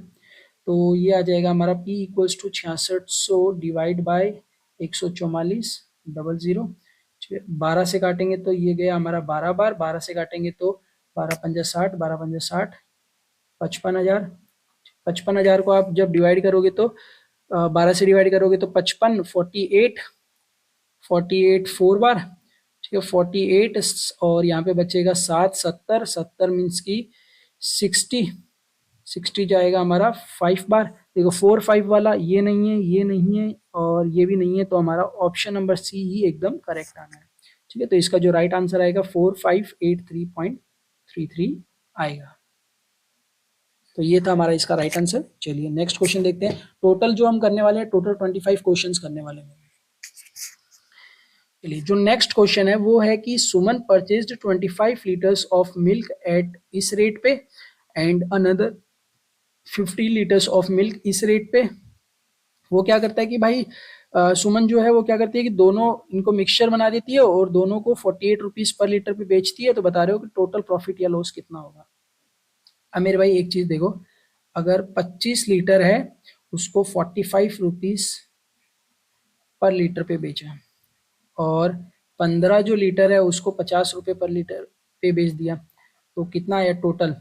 तो ये आ जाएगा हमारा p equals to 6600 divide by 144, 00, ठीक है। 12 से काटेंगे तो ये गया हमारा 12 बार, 12 से काटेंगे तो 12×5 = 60, 12×5 = 60, 55,000। 55,000 को आप जब डिवाइड करोगे तो 12 से डिवाइड करोगे तो 55, 48, 48 4 बार, ठीक है, 48, और यहाँ पे बचेगा 7, 70, 70 मीन्स की 60, 60 जाएगा हमारा 5 बार। देखो 4 5 वाला ये नहीं है, ये नहीं है, और ये भी नहीं है, तो हमारा ऑप्शन नंबर सी ही एकदम करेक्ट आना है, ठीक है। तो इसका जो राइट आंसर आएगा 4583.33 आएगा। तो ये था हमारा इसका राइट आंसर। चलिए नेक्स्ट क्वेश्चन देखते हैं। टोटल जो हम करने वाले हैं, टोटल 25 क्वेश्चंस करने वाले हैं। चलिए जो नेक्स्ट क्वेश्चन है वो है कि Suman purchased 25 litres of milk at इस रेट पे and another 50 litres of milk इस रेट पे। वो क्या करता है कि भाई सुमन जो है वो क्या करती है कि दोनों इनको मिक्सचर बना देती है और दोनों को 48 रुपीज पर लीटर पे बेचती है। तो बता रहे हो कि टोटल प्रॉफिट या लॉस कितना होगा। अब मेरे भाई एक चीज देखो, अगर 25 लीटर है उसको 45 रुपीज पर लीटर पे बेचा, और 15 जो लीटर है उसको 50 रुपये पर लीटर पे बेच दिया, तो कितना आया टोटल,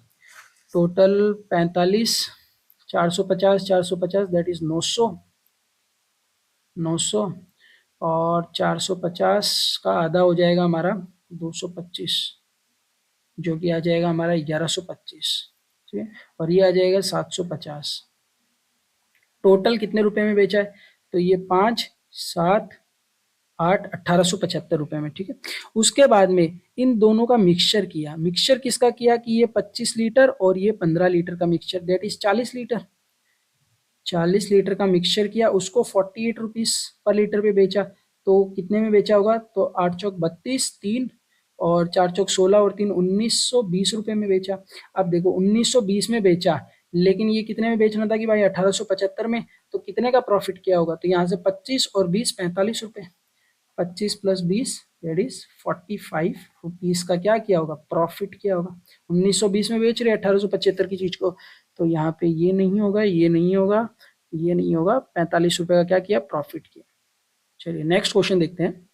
टोटल 45, 450, 450 दैट इज 900, 900, और 450 का आधा हो जाएगा हमारा 225, जो कि आ जाएगा हमारा 1125, ठीक है। और ये आ जाएगा 750। टोटल कितने रुपए में बेचा है, तो ये 5 7 8 1875 रुपए में, ठीक है। उसके बाद में इन दोनों का मिक्सचर किया। मिक्सचर किसका किया कि ये 25 लीटर और ये 15 लीटर का mixture, that is 40 litre. 40 litre का मिक्सचर किया, उसको 48 रुपीज पर लीटर पे बेचा। तो कितने में बेचा होगा, तो 8 चौक 32, 3 और 4 चौक 16 और 3 1920 रुपए में बेचा। अब देखो 1920 में बेचा, लेकिन ये कितने में बेचना था कि भाई 1875 में, तो कितने का प्रॉफिट किया होगा, तो यहाँ से 25 और 20 45 रुपए, 25 + 20 दैट इज 45 रुपीज का क्या किया होगा, प्रॉफिट किया होगा। 1920 में बेच रहे 1875 की चीज को, तो यहाँ पे ये नहीं होगा, ये नहीं होगा, ये नहीं होगा, 45 रुपए का क्या किया, प्रॉफिट किया। चलिए नेक्स्ट क्वेश्चन देखते हैं।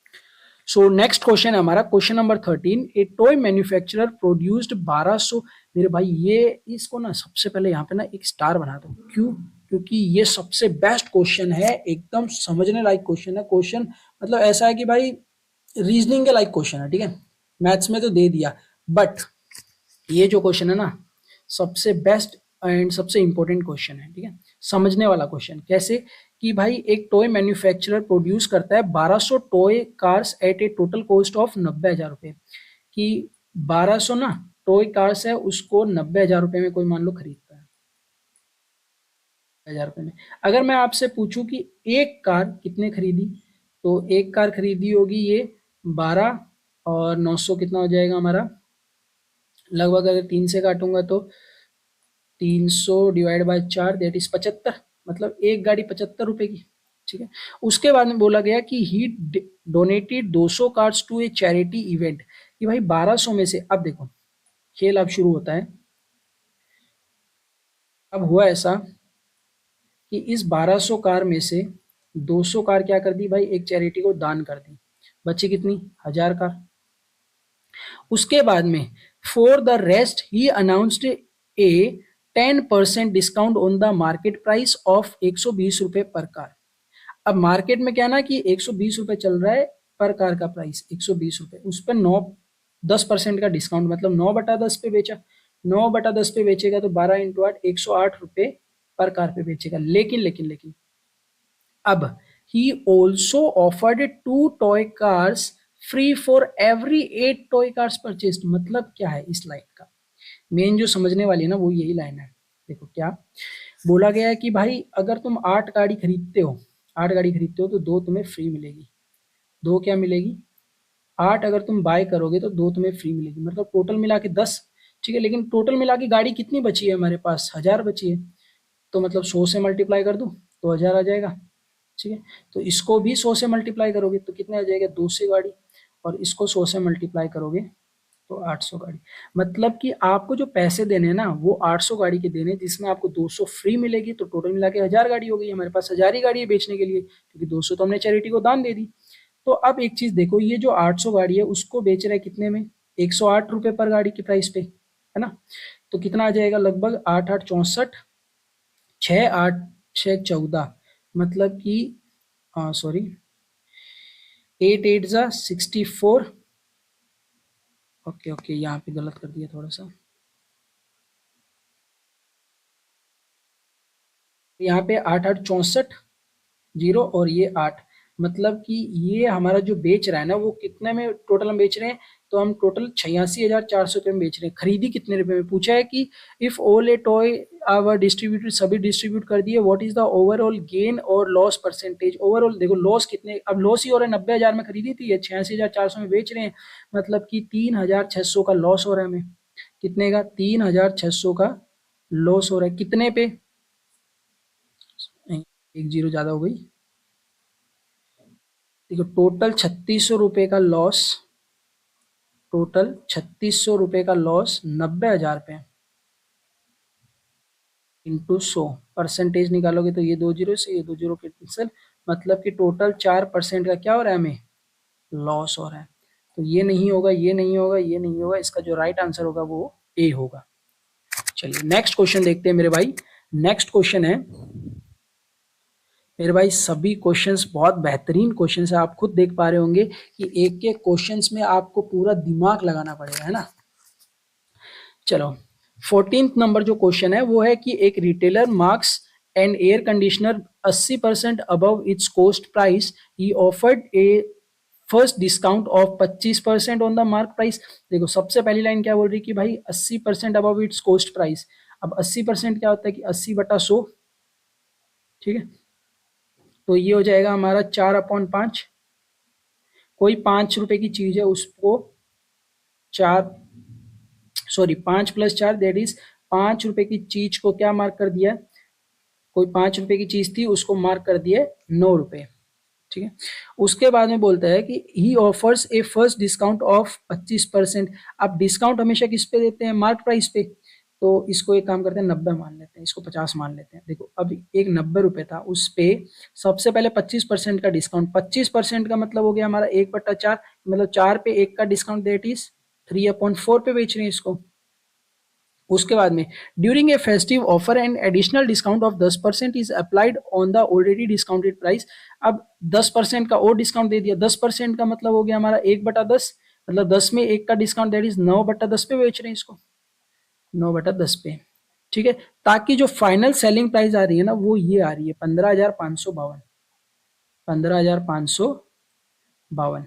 सो नेक्स्ट क्वेश्चन है हमारा क्वेश्चन नंबर 13। ए टॉय मैन्युफैक्चरर प्रोड्यूस्ड 1200। मेरे भाई ये इसको ना सबसे पहले यहाँ पे ना एक स्टार बना दो, क्यों, क्योंकि ये सबसे बेस्ट क्वेश्चन है, एकदम समझने लायक क्वेश्चन है। क्वेश्चन मतलब ऐसा है कि भाई रीजनिंग के लायक क्वेश्चन है, ठीक है। मैथ्स में तो दे दिया, बट ये जो क्वेश्चन है ना सबसे बेस्ट एंड सबसे इंपॉर्टेंट क्वेश्चन है, ठीक है, समझने वाला क्वेश्चन। कैसे कि भाई एक टॉय मैन्युफैक्चरर प्रोड्यूस करता है 1200 toy cars at A total cost of 90,000 रुपये, कि 1200 ना टॉय कार्स है, उसको 90,000 रुपये में कोई मान लो खरीदता है, 1000 रुपये में। अगर मैं आपसे पूछूं कि एक कार कितने खरीदी, तो एक कार खरीदी होगी ये 12, और 900 कितना हो जाएगा हमारा, लगभग अगर 3 से काटूंगा तो 300 डिवाइड बाय 4 दैट इज 75, मतलब एक गाड़ी 75 रुपए की, ठीक है। उसके बाद में बोला गया कि he donated 200 cards to a charity event, कि भाई 1200 में से, अब देखो खेल अब शुरू होता है। अब हुआ ऐसा कि इस 1200 कार में से 200 कार क्या कर दी भाई, एक चैरिटी को दान कर दी, बची कितनी, 1000 कार। उसके बाद में for the rest he announced A 10% discount on the market price of 120 रुपए पर कार। अब मार्केट में क्या ना कि 120 रुपए चल रहा है पर कार का प्राइस, 120 रुपए, उस पर 10% का डिस्काउंट, मतलब 9/10 पे बेचा। 9/10 पे बेचेगा तो 12 × 8 108 रुपए पर कार पे बेचेगा। लेकिन अब he also offered 2 toy cars free for every 8 toy cars purchased. मतलब क्या है इस लाइन का, मेन जो समझने वाली है ना वो यही लाइन है। देखो क्या बोला गया है कि भाई अगर तुम 8 गाड़ी खरीदते हो, 8 गाड़ी खरीदते हो तो 2 तुम्हें फ्री मिलेगी। 2 क्या मिलेगी, 8 अगर तुम बाय करोगे तो 2 तुम्हें फ्री मिलेगी, मतलब टोटल मिला के 10, ठीक है। लेकिन टोटल मिला के गाड़ी कितनी बची है हमारे पास, 1000 बची है, तो मतलब 100 से मल्टीप्लाई कर दो तो 1000 आ जाएगा, ठीक है। तो इसको भी 100 से मल्टीप्लाई करोगे तो कितने आ जाएगा, 2 से गाड़ी, और इसको 100 से मल्टीप्लाई करोगे तो 800 गाड़ी। मतलब कि आपको जो पैसे देने हैं ना वो 800 गाड़ी के देने, जिसमें आपको 200 फ्री मिलेगी, तो टोटल मिला के 1000 गाड़ी हो गई। हमारे पास 1000 ही गाड़ी है बेचने के लिए, क्योंकि 200 तो हमने चैरिटी को दान दे दी। तो अब एक चीज देखो, ये जो 800 गाड़ी है उसको बेच रहे कितने में, 108 रुपए पर गाड़ी की प्राइस पे, है ना। तो कितना आ जाएगा, लगभग 8 8 64, 6 8 6 14, मतलब कि सॉरी 8 8 जा 64। ओके ओके, यहाँ पे गलत कर दिया थोड़ा सा, यहाँ पे 8 8 64 जीरो और ये 8, मतलब कि ये हमारा जो बेच रहा है ना वो कितने में टोटल हम बेच रहे हैं, तो हम टोटल 86,400 रुपये में बेच रहे हैं। खरीदी कितने रुपए में पूछा है कि if all a toy our distributed, सभी डिस्ट्रीब्यूट कर दिए, what is the overall gain और लॉस परसेंटेज। ओवरऑल देखो लॉस कितने, अब लॉस ही हो रहा है, 90,000 में खरीदी थी, ये 86,400 में बेच रहे हैं, मतलब कि 3,600 का लॉस हो रहा है हमें। कितने का, 3,600 का लॉस हो रहा है, कितने पे, एक जीरो ज्यादा हो गई, देखो टोटल 3600 रुपये का लॉस, टोटल 3600 रुपये का लॉस 90,000 पे इंटू 100, परसेंटेज निकालोगे तो ये 2 जीरो से ये 2 जीरो कैंसिल, मतलब कि टोटल 4% का क्या हो रहा है हमें, लॉस हो रहा है। तो ये नहीं होगा, ये नहीं होगा, ये नहीं होगा, इसका जो राइट आंसर होगा वो ए होगा। चलिए नेक्स्ट क्वेश्चन देखते हैं मेरे भाई। नेक्स्ट क्वेश्चन है मेरे भाई, सभी क्वेश्चंस बहुत बेहतरीन क्वेश्चंस है, आप खुद देख पा रहे होंगे कि एक एक क्वेश्चंस में आपको पूरा दिमाग लगाना पड़ेगा, है ना। चलो 14th नंबर जो क्वेश्चन है वो है कि एक retailer marks an air conditioner 80% above its cost price, he offered a first discount of 25% on the mark price. देखो सबसे पहली लाइन क्या बोल रही है कि भाई 80% अबव इट्स कॉस्ट प्राइस। अब 80% क्या होता है कि 80/100, ठीक है। तो ये हो जाएगा हमारा 4/5। कोई 5 रुपए की चीज है उसको 4, सॉरी 5 + 4 दैट इज 5 रुपए की चीज को क्या मार्क कर दिया, कोई 5 रुपए की चीज थी उसको मार्क कर दिया 9 रुपए, ठीक है। उसके बाद में बोलता है कि he offers a first discount of 25%। अब डिस्काउंट हमेशा किस पे देते हैं, मार्क प्राइस पे, तो इसको एक काम करते हैं 90 मान लेते हैं, इसको 50 मान लेते हैं। देखो अब एक 90 रुपए था, उस पे सबसे पहले 25% का डिस्काउंट, 25% का मतलब हो गया हमारा 1/4, मतलब 4 पे 1 का डिस्काउंट दैट इज 3/4 पे बेच रहे हैं इसको। उसके बाद में during a festive offer and additional discount of 10% is applied on the already discounted price. अब 10% का और डिस्काउंट दे दिया, 10% का मतलब हो गया हमारा 1/10, मतलब 10 में 1 का डिस्काउंट दैट इज 9/10 पे बेच रहे हैं इसको, 9/10 पे। ठीक है, ताकि जो फाइनल सेलिंग प्राइस आ रही है ना वो ये आ रही है 15,552। 15,552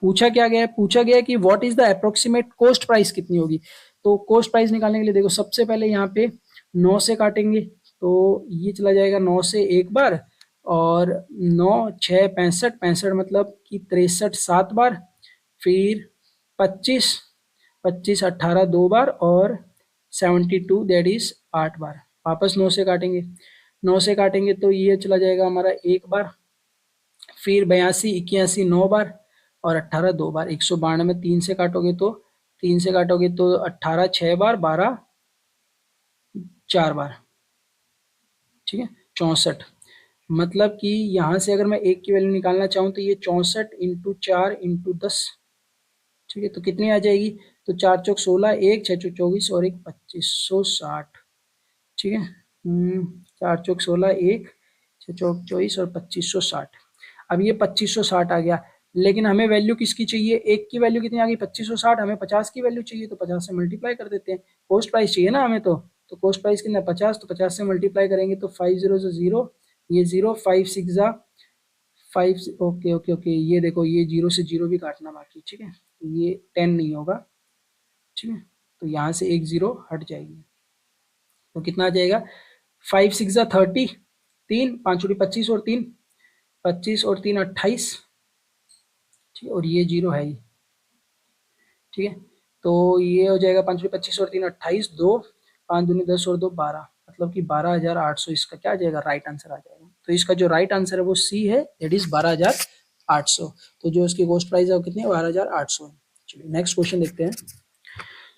पूछा क्या गया है, पूछा गया है कि what is the approximate cost price कितनी होगी। तो कॉस्ट प्राइस निकालने के लिए देखो सबसे पहले यहाँ पे 9 से काटेंगे तो ये चला जाएगा 9 से एक बार, और 9 6 65 65 मतलब कि 63 7 बार, फिर 25 25 18 दो बार, और 72 दैट इज 8 बार। वापस 9 से काटेंगे, 9 से काटेंगे तो ये चला जाएगा हमारा एक बार, फिर 82 81 9 बार, और 18 दो बार। 192 तीन से काटोगे तो, 3 से काटोगे तो 18 6 बार, 12 4 बार, ठीक है 64। मतलब कि यहाँ से अगर मैं एक की वैल्यू निकालना चाहूँ तो ये 64 इंटू 4 इंटू 10, ठीक है, तो कितनी आ जाएगी, तो 4 चौक 16, एक 6 चौक 24 और एक 2560, ठीक है। 4 चौक 16, एक 6 चौक 24 और 2560। अब ये 2560 आ गया, लेकिन हमें वैल्यू किसकी चाहिए, एक की वैल्यू कितनी आ गई 2560, हमें 50 की वैल्यू चाहिए तो 50 से मल्टीप्लाई कर देते हैं। कॉस्ट प्राइस चाहिए ना हमें, तो कॉस्ट प्राइस कितना 50, तो 50 से मल्टीप्लाई करेंगे तो 5 0 से 0, ये 0 5 6 जा 5, ओके ओके ओके, ये देखो ये 0 से 0 भी काटना बाकी, ठीक है, तो ये 10 नहीं होगा, ठीक है, तो यहाँ से एक 0 हट जाएगी, तो कितना आ जाएगा 5 6 जा 30, 3 5 25 और 3 25 और 3 28, ठीक है, और ये 0 है ही, ठीक है, तो ये हो जाएगा 5 25 और 3 28, 2 5 दूनी 10 और 2 12, मतलब कि 12,800 इसका क्या आ जाएगा, राइट आंसर आ जाएगा। तो इसका जो राइट आंसर है वो सी है, दैट इज 12,800। तो जो इसकी कॉस्ट प्राइस है वो कितनी है, 12,800 है। चलिए नेक्स्ट क्वेश्चन देखते हैं।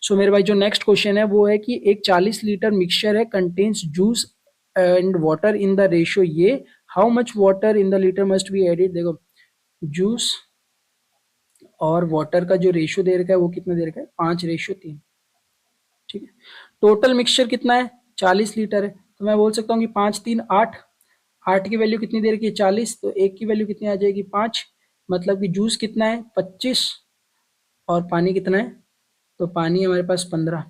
सो मेरे भाई जो नेक्स्ट क्वेश्चन है वो है कि एक 40 लीटर मिक्सचर है, contains juice and water in the ratio ये, how much water in the litre must be added. देखो जूस और वाटर का जो रेशियो दे रखा है वो कितना दे रखा है, 5:3, ठीक है। टोटल मिक्सचर कितना है, 40 लीटर है, तो मैं बोल सकता हूँ कि 5 3 8, 8 की वैल्यू कितनी दे रखी है 40, तो एक की वैल्यू कितनी आ जाएगी 5, मतलब कि जूस कितना है 25, और पानी कितना है, तो पानी हमारे पास 15,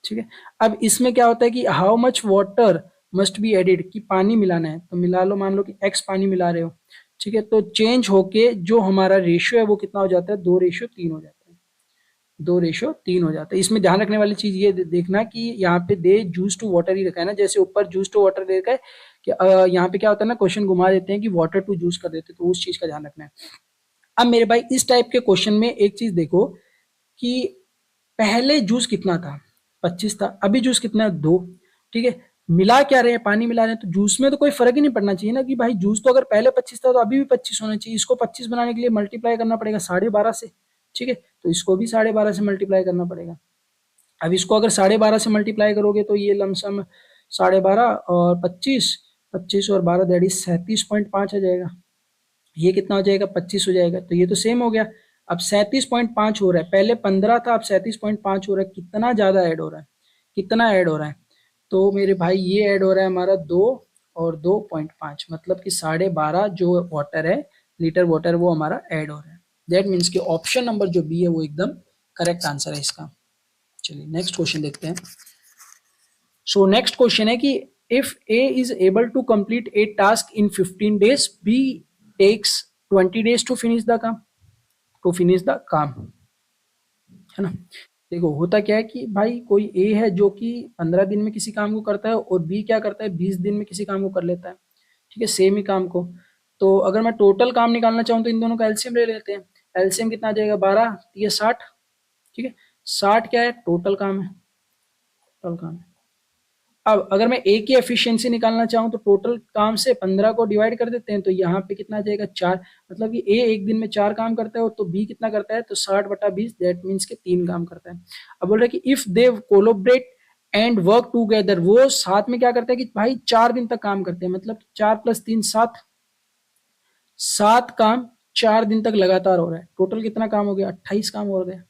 ठीक है। अब इसमें क्या होता है कि how much water must be added, कि पानी मिलाना है तो मिला लो, मान लो कि x पानी मिला रहे हो, ठीक है, तो चेंज होके जो हमारा रेशियो है वो कितना हो जाता है, 2:3 हो जाता है, 2:3 हो जाता है। इसमें ध्यान रखने वाली चीज ये देखना कि यहाँ पे दे जूस टू वाटर ही रखा है ना, जैसे ऊपर जूस टू वाटर दे रखा है कि यहाँ पे क्या होता है ना, क्वेश्चन घुमा देते हैं कि वाटर टू जूस कर देते हैं, तो उस चीज का ध्यान रखना है। अब मेरे भाई इस टाइप के क्वेश्चन में एक चीज देखो कि पहले जूस कितना था 25 था, अभी जूस कितना है 2, ठीक है, मिला क्या रहे हैं, पानी मिला रहे हैं, तो जूस में तो कोई फर्क ही नहीं पड़ना चाहिए ना कि भाई जूस तो अगर पहले 25 था तो अभी भी 25 होना चाहिए। इसको 25 बनाने के लिए मल्टीप्लाई करना पड़ेगा 12.5 से, ठीक है, तो इसको भी 12.5 से मल्टीप्लाई करना पड़ेगा। अब इसको अगर 12.5 से मल्टीप्लाई करोगे तो ये लमसम 12.5 और 25, 25 और 12 दैट इज 37.5 आ जाएगा। ये कितना हो जाएगा 25 हो जाएगा, तो ये तो सेम हो गया। अब 37.5 हो रहा है, पहले 15 था अब 37.5 हो रहा है, कितना ज्यादा ऐड हो रहा है, कितना ऐड हो रहा है, तो मेरे भाई ये ऐड हो रहा है हमारा 2 और 2.5, मतलब कि 12.5 जो वाटर है, लीटर वाटर वो हमारा ऐड हो रहा है। दैट मीन्स कि ऑप्शन नंबर जो बी है वो एकदम करेक्ट आंसर है इसका। चलिए नेक्स्ट क्वेश्चन देखते हैं। सो नेक्स्ट क्वेश्चन है कि if A is able to complete a task in 15 days, B takes 20 days to finish the काम, टू फिनिश द काम, है ना। देखो होता क्या है कि भाई कोई ए है जो कि 15 दिन में किसी काम को करता है, और बी क्या करता है 20 दिन में किसी काम को कर लेता है, ठीक है, सेम ही काम को। तो अगर मैं टोटल काम निकालना चाहूँ तो इन दोनों का एलसीएम ले लेते हैं। एलसीएम कितना आ जाएगा 12, ये 60, ठीक है, 60 क्या है टोटल काम है, टोटल काम है। अब अगर मैं ए की एफिशिएंसी निकालना चाहूँ तो टोटल काम से 15 को डिवाइड कर देते हैं, तो यहाँ पे कितना आ जाएगा 4, मतलब कि ए एक दिन में 4 काम करता है, तो बी कितना करता है, तो 60/20, दैट मीन्स के 3 काम करता है। अब बोल रहे कि if they collaborate and work together, वो साथ में क्या करते हैं कि भाई 4 दिन तक काम करते हैं, मतलब 4 + 3 7, 7 काम 4 दिन तक लगातार हो रहा है, टोटल कितना काम हो गया 28 काम हो गया,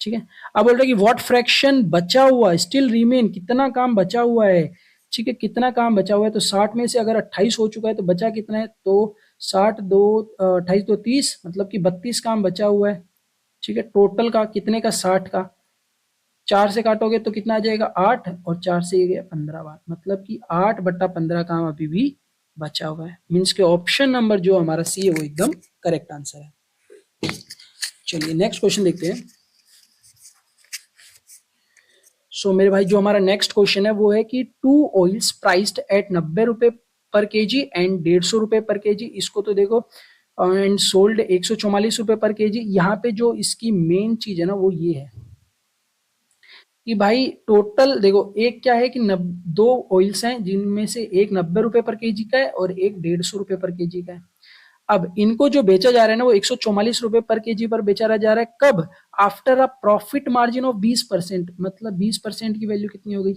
ठीक है। अब बोल रहे कि व्हाट फ्रैक्शन बचा हुआ स्टिल रिमेन, कितना काम बचा हुआ है, ठीक है, कितना काम बचा हुआ है, तो 60 में से अगर 28 हो चुका है तो बचा कितना है, तो 60 2 28 2 30, मतलब कि 32 काम बचा हुआ है, ठीक है, टोटल का कितने का 60 का, 4 से काटोगे तो कितना आ जाएगा 8, और 4 से ये गया 15 बार, मतलब कि 8/15 काम अभी भी बचा हुआ है। मीन्स के ऑप्शन नंबर जो हमारा सी है वो एकदम करेक्ट आंसर है। चलिए नेक्स्ट क्वेश्चन देखते हैं। मेरे भाई जो हमारा नेक्स्ट क्वेश्चन है वो है कि टू ऑयल्स प्राइस्ड एट 90 रुपए पर केजी एंड 150 रुपए पर केजी, इसको तो देखो, एंड सोल्ड 144 रुपए पर केजी। यहाँ पे जो इसकी मेन चीज है ना वो ये है कि भाई टोटल देखो, एक क्या है कि दो ऑयल्स हैं जिनमें से एक 90 रुपए पर केजी का है और एक 150 रुपए पर केजी का है। अब इनको जो बेचा जा रहा है ना वो 144 रुपए पर केजी पर बेचा जा रहा है। कब? After a profit margin of 20%, मतलब 20% की वैल्यू कितनी हो गई?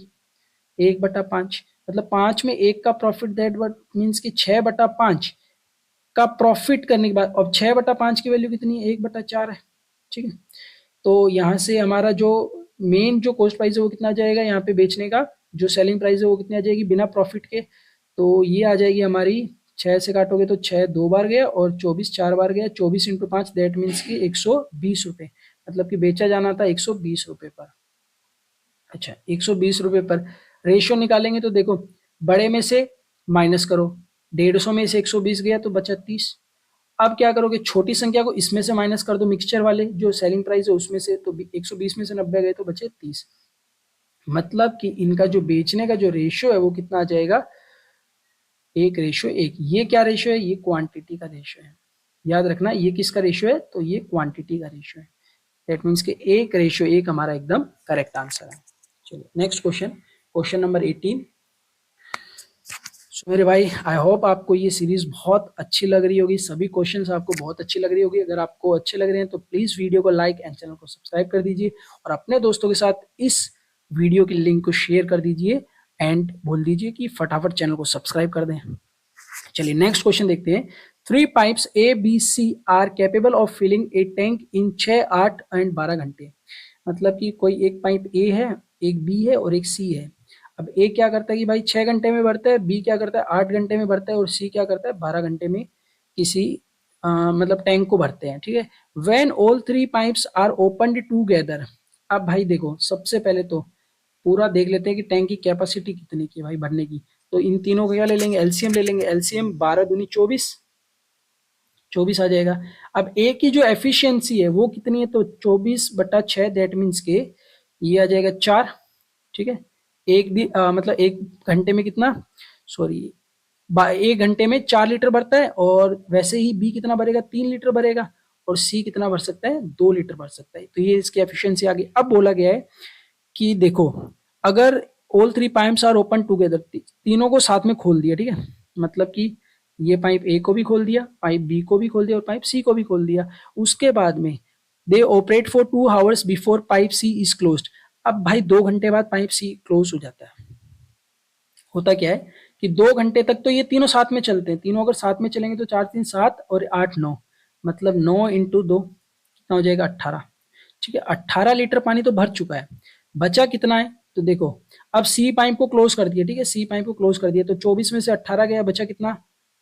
1/5, मतलब 5 में एक का प्रॉफिट, दैट वट मीन्स की 6/5 का प्रॉफिट करने के बाद अब 6/5 की वैल्यू कितनी है? 1/4 है। ठीक है, तो यहाँ से हमारा जो मेन जो कॉस्ट प्राइस है वो कितना आ जाएगा, यहाँ पे बेचने का जो सेलिंग प्राइस है वो कितनी आ जाएगी बिना प्रॉफिट के? तो ये आ जाएगी हमारी, 6 से काटोगे तो 6 दो बार गया और 24 4 बार गया, 24 × 5 दैट मीन्स की 120 रुपए, मतलब कि बेचा जाना था 120 रुपए पर। अच्छा, 120 रुपए पर रेशियो निकालेंगे तो देखो, बड़े में से माइनस करो, 150 में से 120 गया तो बचा 30। अब क्या करोगे, छोटी संख्या को इसमें से माइनस कर दो, मिक्सचर वाले जो सेलिंग प्राइस है उसमें से, तो 120 में से 90 गए तो बचे 30। मतलब कि इनका जो बेचने का जो रेशियो है वो कितना आ जाएगा, 1:1। ये क्या रेशियो है? ये क्वांटिटी का रेशियो है। याद रखना ये किसका रेशियो है, तो ये क्वांटिटी का रेशियो है। दैट मीन्स के 1:1 हमारा एकदम करेक्ट आंसर है। चलिए नेक्स्ट क्वेश्चन, क्वेश्चन नंबर 18। मेरे भाई आई होप आपको ये सीरीज बहुत अच्छी लग रही होगी, सभी क्वेश्चंस आपको बहुत अच्छी लग रही होगी। अगर आपको अच्छे लग रहे हैं तो प्लीज वीडियो को लाइक एंड चैनल को सब्सक्राइब कर दीजिए और अपने दोस्तों के साथ इस वीडियो की लिंक को शेयर कर दीजिए एंड बोल दीजिए कि फटाफट चैनल को सब्सक्राइब कर दें। चलिए नेक्स्ट क्वेश्चन देखते हैं। 3 pipes A B C are capable of filling a tank in 6, 8 and 12 घंटे। मतलब कि कोई एक पाइप ए है, एक बी है और एक सी है। अब ए क्या करता है कि भाई 6 घंटे में भरता है, बी क्या करता है 8 घंटे में भरता है और सी क्या करता है 12 घंटे में किसी मतलब टैंक को भरते हैं। ठीक है, when all 3 pipes are opened together. अब भाई देखो, सबसे पहले तो पूरा देख लेते हैं कि टैंक की कैपेसिटी कितनी की भाई भरने की। तो इन तीनों को क्या ले लेंगे, एलसीएम ले लेंगे। एलसीएम 12 दूनी 24, 24 आ जाएगा। अब ए की जो एफिशिएंसी है वो कितनी है, तो 24/6 दैट मीन्स के ये आ जाएगा 4। ठीक है, एक दिन मतलब एक घंटे में कितना, सॉरी, 1 घंटे में 4 लीटर भरता है। और वैसे ही बी कितना भरेगा, 3 लीटर भरेगा। और सी कितना भर सकता है, 2 लीटर भर सकता है। तो ये इसकी एफिशिएंसी आ गई। अब बोला गया है कि देखो, अगर all 3 pipes are open together, तीनों को साथ में खोल दिया, ठीक है, मतलब कि ये पाइप ए को भी खोल दिया, पाइप बी को भी खोल दिया और पाइप सी को भी खोल दिया। उसके बाद में they operate for 2 hours before pipe C is closed. अब भाई 2 घंटे बाद पाइप सी क्लोज हो जाता है। होता क्या है कि 2 घंटे तक तो ये तीनों साथ में चलते हैं। तीनों अगर साथ में चलेंगे तो 4 3 7 और 8 9, मतलब 9 × 2 कितना हो जाएगा 18। ठीक है, 18 लीटर पानी तो भर चुका है। बचा कितना है, तो देखो, अब सी पाइप को क्लोज कर दिया। ठीक है, सी पाइप को क्लोज कर दिया तो 24 में से 18 गया, बचा कितना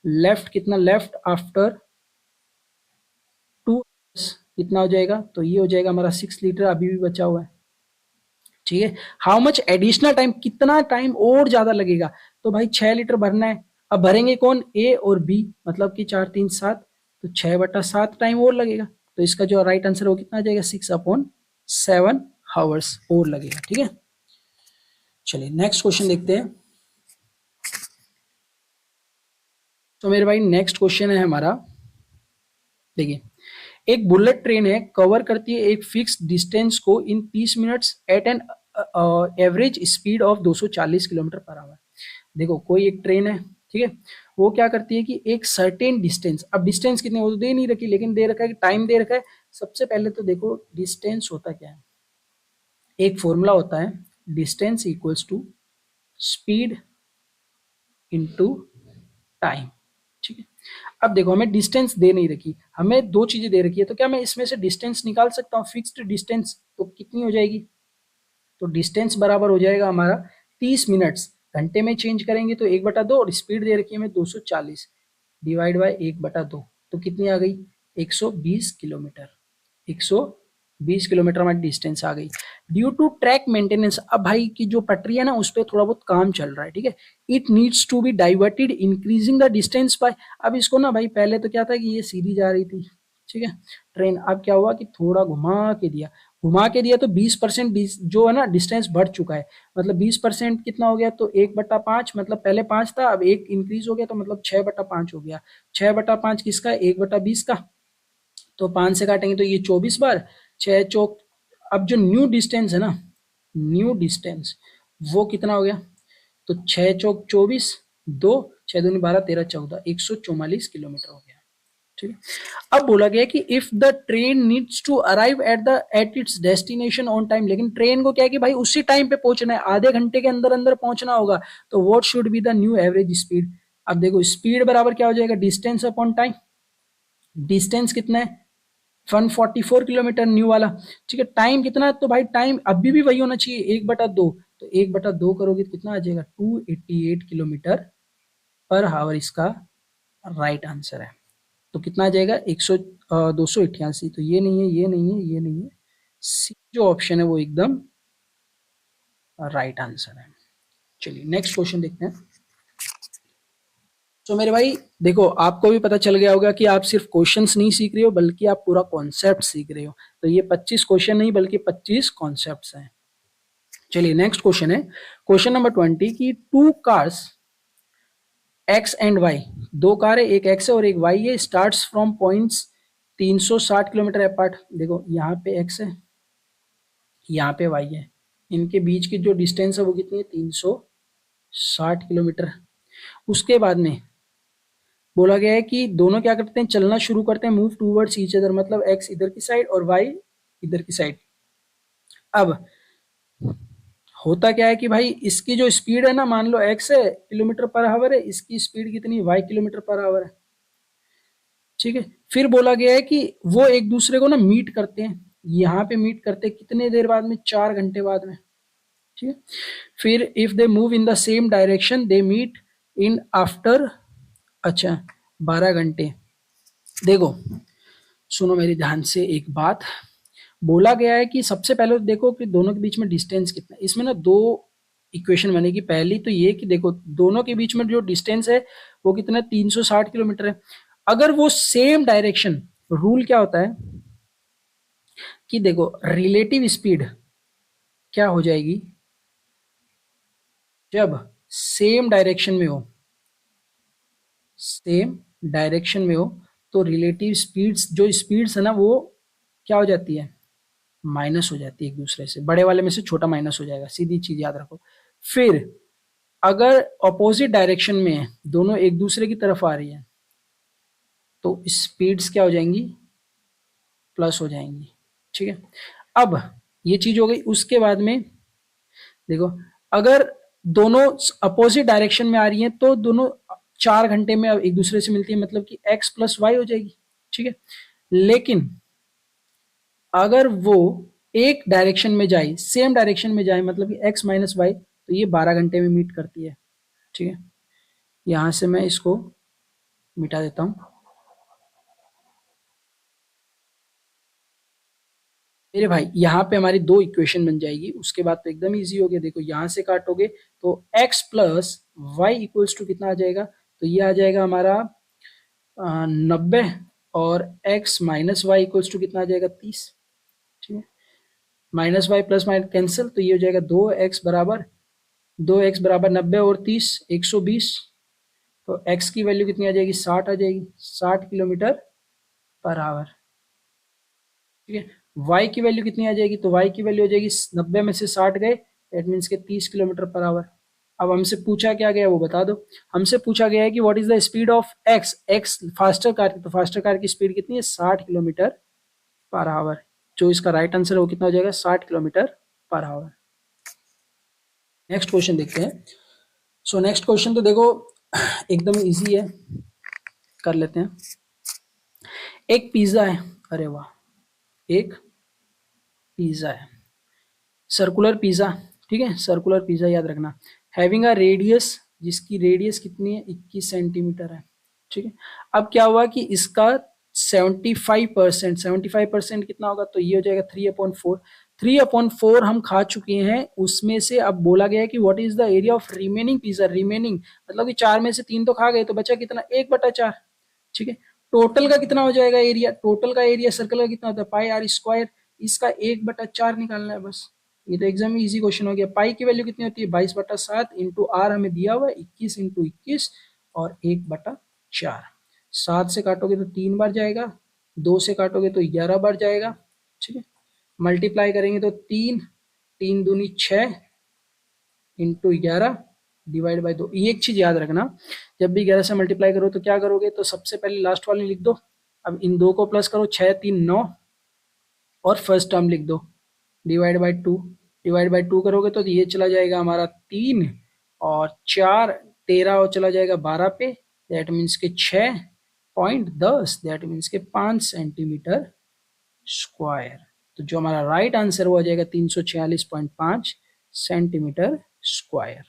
लेफ्ट, कितना लेफ्ट आफ्टर 2, कितना हो जाएगा, तो ये हो जाएगा हमारा 6 लीटर अभी भी बचा हुआ है। ठीक है, हाउ मच एडिशनल टाइम, कितना टाइम और ज्यादा लगेगा, तो भाई 6 लीटर भरना है। अब भरेंगे कौन, ए और बी, मतलब कि 4 3 7, तो 6/7 टाइम और लगेगा। तो इसका जो राइट आंसर है वो कितना आ जाएगा, 6/7 हावर्स और लगेगा। ठीक है, चलिए नेक्स्ट क्वेश्चन देखते हैं। तो मेरे भाई नेक्स्ट क्वेश्चन है हमारा, देखिए, एक बुलेट ट्रेन है, कवर करती है एक फिक्स डिस्टेंस को in 30 minutes at an average speed of 240 kilometre per hour. देखो, कोई एक ट्रेन है, ठीक है, वो क्या करती है कि एक सर्टेन डिस्टेंस, अब डिस्टेंस कितने वो तो दे नहीं रखी, लेकिन दे रखा है कि टाइम दे रखा है। सबसे पहले तो देखो डिस्टेंस होता क्या है, एक फॉर्मूला होता है, distance equals to speed into time. ठीक है, अब देखो हमें डिस्टेंस दे नहीं रखी, हमें दो चीजें दे रखी है, तो क्या मैं इसमें से डिस्टेंस निकाल सकता हूँ, फिक्स्ड डिस्टेंस, तो कितनी हो जाएगी, तो डिस्टेंस बराबर हो जाएगा हमारा 30 मिनट्स, घंटे में चेंज करेंगे तो 1/2, और स्पीड दे रखी है हमें 240 डिवाइड बाय 1/2, तो कितनी आ गई 120 किलोमीटर, 120 20 किलोमीटर हमारी डिस्टेंस आ गई। ड्यू टू ट्रैक मेंटेनेंस, अब भाई की जो पटरी है ना उस पर थोड़ा बहुत काम चल रहा है, ठीक है। It needs to be diverted increasing the distance by, अब इसको ना भाई पहले तो क्या था कि ये सीधी जा रही थी, ठीक है ट्रेन, अब क्या हुआ कि थोड़ा घुमा के दिया तो 20% जो है ना डिस्टेंस बढ़ चुका है, मतलब 20% कितना हो गया, तो 1/5, मतलब पहले 5 था अब 1 इंक्रीज हो गया, तो मतलब 6/5 हो गया। 6/5 किसका, 1/20 का, तो 5 से काटेंगे तो ये 24 बार, 6 चौक, अब जो न्यू डिस्टेंस है ना, न्यू डिस्टेंस वो कितना हो गया, तो 6 चौक 24, 2 6 दूनी 12 13 14, 144 किलोमीटर हो गया, ठीक है। अब बोला गया कि if the train needs to arrive at its destination on time, लेकिन ट्रेन को क्या है कि भाई उसी टाइम पे पहुंचना है, आधे घंटे के अंदर अंदर पहुंचना होगा, तो what should be the new average speed. अब देखो स्पीड बराबर क्या हो जाएगा, डिस्टेंस अपॉन टाइम, डिस्टेंस कितना है 144 किलोमीटर न्यू वाला, ठीक है। टाइम कितना है, तो भाई टाइम अभी भी वही होना चाहिए 1/2, तो 1/2 करोगे तो कितना आ जाएगा 288 किलोमीटर पर आवर, इसका राइट आंसर है। तो कितना आ जाएगा 288, तो ये नहीं है, ये नहीं है, ये नहीं है, सी जो ऑप्शन है वो एकदम राइट आंसर है। चलिए नेक्स्ट क्वेश्चन देखते हैं। तो मेरे भाई देखो आपको भी पता चल गया होगा कि आप सिर्फ क्वेश्चंस नहीं सीख रहे हो बल्कि आप पूरा कॉन्सेप्ट सीख रहे हो, तो ये 25 क्वेश्चन नहीं बल्कि 25 कॉन्सेप्ट्स हैं। चलिए नेक्स्ट क्वेश्चन है, क्वेश्चन नंबर 20 की two cars X and Y, दो कार है, एक एक्स है और एक वाई है, starts from points 360 kilometre apart, देखो यहाँ पे एक्स है, यहाँ पे वाई है, इनके बीच की जो डिस्टेंस है वो कितनी है 360 किलोमीटर। उसके बाद में बोला गया है कि दोनों क्या करते हैं, चलना शुरू करते हैं, मूव टूवर्ड्स ईच अदर, मतलब एक्स इधर की साइड और वाई इधर की साइड। अब होता क्या है कि भाई इसकी जो स्पीड है ना, मान लो एक्स है किलोमीटर पर आवर है, इसकी स्पीड कितनी वाई किलोमीटर पर आवर है, ठीक है। फिर बोला गया है कि वो एक दूसरे को ना मीट करते हैं, यहाँ पे मीट करते हैं कितने देर बाद में, 4 घंटे बाद में, ठीक है। फिर if they move in the same direction they meet in after, अच्छा 12 घंटे। देखो सुनो मेरी ध्यान से एक बात, बोला गया है कि सबसे पहले तो देखो कि दोनों के बीच में डिस्टेंस कितना है, इसमें ना दो इक्वेशन बनेगी। पहली तो ये कि देखो दोनों के बीच में जो डिस्टेंस है वो कितना 360 किलोमीटर है। अगर वो सेम डायरेक्शन, रूल क्या होता है कि देखो रिलेटिव स्पीड क्या हो जाएगी, जब सेम डायरेक्शन में हो, सेम डायरेक्शन में हो तो रिलेटिव स्पीड्स, जो स्पीड्स है ना वो क्या हो जाती है, माइनस हो जाती है एक दूसरे से, बड़े वाले में से छोटा माइनस हो जाएगा, सीधी चीज याद रखो। फिर अगर अपोजिट डायरेक्शन में है, दोनों एक दूसरे की तरफ आ रही है, तो स्पीड्स क्या हो जाएंगी, प्लस हो जाएंगी, ठीक है। अब ये चीज हो गई। उसके बाद में देखो अगर दोनों अपोजिट डायरेक्शन में आ रही हैं तो दोनों 4 घंटे में एक दूसरे से मिलती है, मतलब कि x प्लस वाई हो जाएगी, ठीक है। लेकिन अगर वो एक डायरेक्शन में जाए, सेम डायरेक्शन में जाए, मतलब कि x माइनस वाई, तो ये 12 घंटे में मीट करती है, ठीक है। यहां से मैं इसको मिटा देता हूं। मेरे भाई यहाँ पे हमारी दो इक्वेशन बन जाएगी, उसके बाद तो एकदम इजी हो गया। देखो यहाँ से काटोगे तो x plus Y equals to कितना आ जाएगा, तो ये आ जाएगा हमारा 90, और x minus Y equals to कितना आ जाएगा 30, ठीक है। Minus Y plus minus cancel, तो ये हो जाएगा 2x बराबर 90 और 30 120, तो x की वैल्यू कितनी आ जाएगी 60 आ जाएगी, 60 किलोमीटर पर आवर, ठीक है। y की वैल्यू कितनी आ जाएगी, तो y की वैल्यू हो जाएगी 90 में से 60 गए, दैट मीन्स के 30 किलोमीटर पर आवर। अब हमसे पूछा क्या गया वो बता दो। हमसे पूछा गया है कि what is the speed of x faster car की, तो फास्टर कार की स्पीड कितनी है 60 किलोमीटर पर आवर। जो इसका राइट आंसर है वो कितना हो जाएगा 60 kilometre per our. Next question देखते हैं। सो नेक्स्ट क्वेश्चन तो देखो एकदम इजी है, कर लेते हैं। एक पिज्जा है, अरे वाह, एक पिज्जा है, सर्कुलर पिज्जा, ठीक है, सर्कुलर पिज्जा याद रखना, हैविंग अ रेडियस, जिसकी रेडियस कितनी है 21 सेंटीमीटर है, ठीक है। अब क्या हुआ कि इसका 75%, 75% कितना होगा, तो ये हो जाएगा 3/4। 3/4 हम खा चुके हैं, उसमें से अब बोला गया है कि what is the area of remaining pizza. Remaining मतलब कि 4 में से 3 तो खा गए, तो बचा कितना, 1/4। ठीक है, टोटल का कितना हो जाएगा एरिया, टोटल का एरिया सर्कल का कितना होता है, पाई आर स्क्वायर, इसका 1/4 निकालना है बस। ये तो एग्जाम में इजी क्वेश्चन हो गया। पाई की वैल्यू कितनी होती है, 22/7 इंटू आर हमें दिया हुआ है 21 × 21 और 1/4। 7 से काटोगे तो 3 बार जाएगा, 2 से काटोगे तो 11 बार जाएगा। ठीक है, मल्टीप्लाई करेंगे तो 3, 3 दूनी 6 इंटू 11 डिवाइड बाई 2। ये एक चीज याद रखना, जब भी 11 से मल्टीप्लाई करो तो क्या करोगे, तो सबसे पहले लास्ट वाली लिख दो। अब इन दो को प्लस करो, 6 3 9 और फर्स्ट टर्म लिख दो डिवाइड बाई 2। डिवाइड बाई 2 करोगे तो ये चला जाएगा हमारा 3 और 4 13 और चला जाएगा 12 पे, दैट मीन्स के 6.10, दैट मीन्स के 5 सेंटीमीटर स्क्वायर। तो जो हमारा राइट आंसर वो आ जाएगा 346.5 सेंटीमीटर स्क्वायर।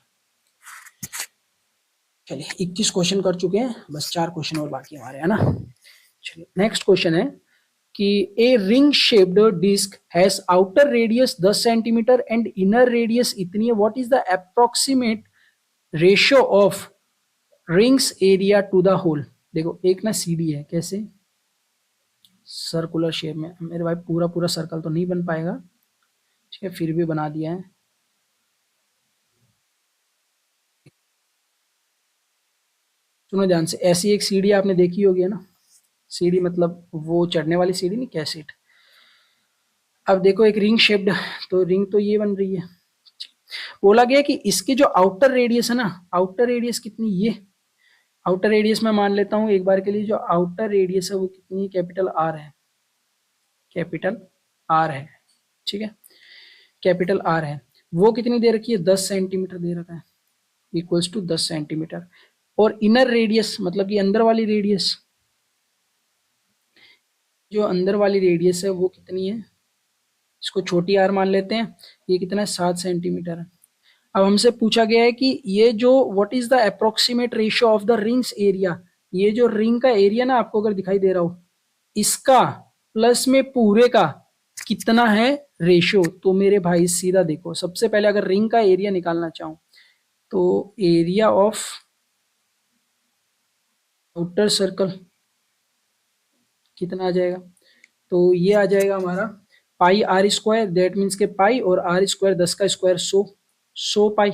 चलिए 21 क्वेश्चन कर चुके हैं, बस 4 क्वेश्चन और बाकी हमारे, है ना। चलिए नेक्स्ट क्वेश्चन है कि a ring shaped disc has outer radius 10 centimetre and inner radius इतनी है, what is the approximate ratio of ring's area to the whole. देखो एक ना सीडी है, कैसे, सर्कुलर शेप में। मेरे भाई पूरा पूरा सर्कल तो नहीं बन पाएगा, ठीक है, फिर भी बना दिया है। सुनो ध्यान से, ऐसी एक सीढ़ी आपने देखी होगी, है ना, सीढ़ी मतलब वो चढ़ने वाली सीढ़ी नहीं, कैसेट। अब देखो एक रिंग शेप्ड, तो रिंग तो ये बन रही है। बोला गया कि इसके जो आउटर रेडियस है ना, आउटर रेडियस कितनी, ये आउटर रेडियस मैं मान लेता हूँ एक बार के लिए, जो आउटर रेडियस है वो कितनी, कैपिटल आर है, कैपिटल आर है। ठीक है, कैपिटल आर है, वो कितनी दे रखी है, 10 सेंटीमीटर दे रखा है, इक्वल्स टू 10 सेंटीमीटर। और इनर रेडियस मतलब कि अंदर वाली रेडियस, जो अंदर वाली रेडियस है वो कितनी है, इसको छोटी आर मान लेते हैं, ये कितना है, 7 सेंटीमीटर है। अब हमसे पूछा गया है कि ये जो what is the approximate ratio of the rings area, ये जो रिंग का एरिया ना आपको अगर दिखाई दे रहा हो, इसका प्लस में पूरे का कितना है रेशियो। तो मेरे भाई सीधा देखो, सबसे पहले अगर रिंग का एरिया निकालना चाहूं तो एरिया ऑफ आउटर सर्कल कितना आ जाएगा, तो ये आ जाएगा हमारा पाई आर स्क्वायर, दैट मीन्स के पाई और आर स्क्वायर 10 का square 100 pi.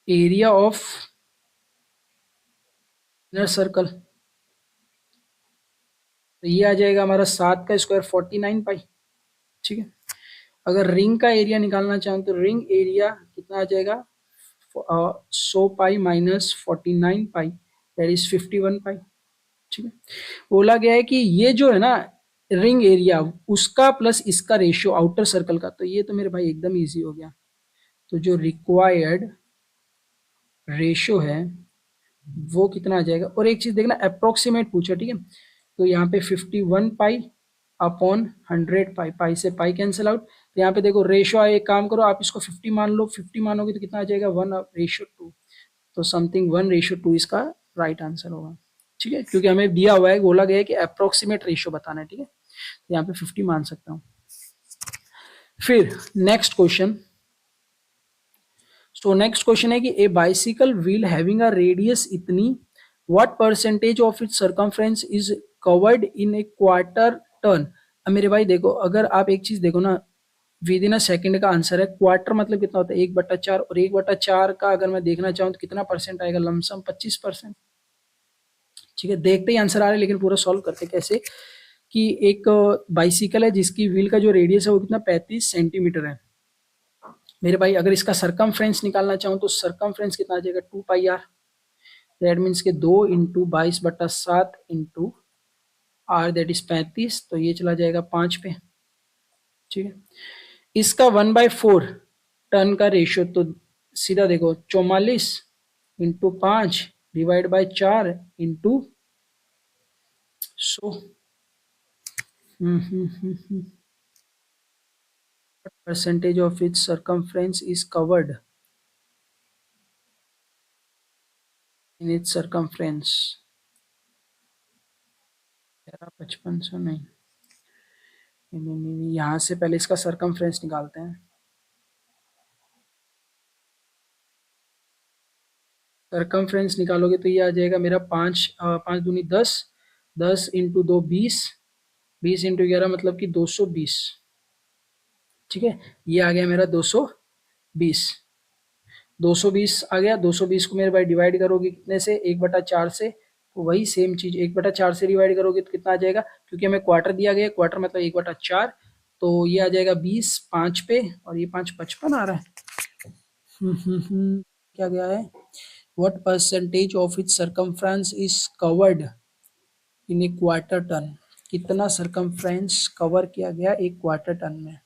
Area of inner circle, तो ये आ जाएगा हमारा 7 का स्क्वायर 49 पाई। ठीक है, अगर रिंग का एरिया निकालना चाहें तो रिंग एरिया कितना आ जाएगा, 100 pi minus 49 pi, that is 51 पाई। ठीक है, बोला गया है कि ये जो है ना रिंग एरिया, उसका प्लस इसका रेशियो आउटर सर्कल का, तो ये तो मेरे भाई एकदम इजी हो गया। तो जो रिक्वायर्ड रेशियो है वो कितना आ जाएगा, और एक चीज देखना अप्रोक्सीमेट पूछा, ठीक है, तो यहाँ पे 51 पाई अपॉन 100 पाई, पाई से पाई कैंसिल आउट, तो यहाँ पे देखो रेशियो आए, एक काम करो आप इसको 50 मान लो, 50 मानोगे तो कितना आ जाएगा 1/2, तो समथिंग 1/2 इसका राइट आंसर होगा। ठीक है, क्योंकि हमें दिया हुआ है, बोला गया है कि अप्रोक्सीमेट रेशियो बताना है। ठीक है, तो यहाँ पे 50 मान सकता हूँ। फिर नेक्स्ट क्वेश्चन, तो नेक्स्ट क्वेश्चन है कि a bicycle wheel having a radius इतनी, what percentage of its circumference is covered in a quarter turn. अब मेरे भाई देखो, अगर आप एक चीज देखो ना, विद इन अ सेकंड का आंसर है, क्वार्टर मतलब कितना होता है 1/4, और 1/4 का अगर मैं देखना चाहूँ तो कितना परसेंट आएगा, लमसम 25%। ठीक है, देखते ही आंसर आ रहा है, लेकिन पूरा सॉल्व करते कैसे, कि एक बाइसिकल है जिसकी व्हील का जो रेडियस है वो कितना 35 सेंटीमीटर है। मेरे भाई अगर इसका सरकमफ्रेंस निकालना चाहूँ तो सरकमफ्रेंस कितना आ जाएगा, 2 पाई आर, दैट मीन्स के 2 × 22/7 इंटू आर, दैट इज 35, तो ये चला जाएगा 5 पे। ठीक है, इसका 1/4 टर्न का रेशियो, तो सीधा देखो 44 into 5 divide by 4 into 100। Percentage of its circumference is covered in its circumference, 5500 नहीं, नहीं, यहाँ से पहले इसका सरकमफ्रेंस निकालते हैं। सरकमफ्रेंस निकालोगे तो ये आ जाएगा मेरा 5 5 दूनी 10, 10 × 2 20, 20 × 11 मतलब कि 220। ठीक है, ये आ गया मेरा 220। 220 आ गया। 220 को मेरे भाई डिवाइड करोगे कितने से, 1/4 से, तो वही सेम चीज 1/4 से डिवाइड करोगे तो कितना आ जाएगा, क्योंकि हमें क्वार्टर दिया गया है, क्वार्टर मतलब 1/4, तो ये आ जाएगा 20 5 पे, और ये 5 55 आ रहा है। क्या गया है, what percentage of its circumference is covered in a quarter turn, कितना सरकमफ्रेंस कवर किया गया एक क्वार्टर टन में।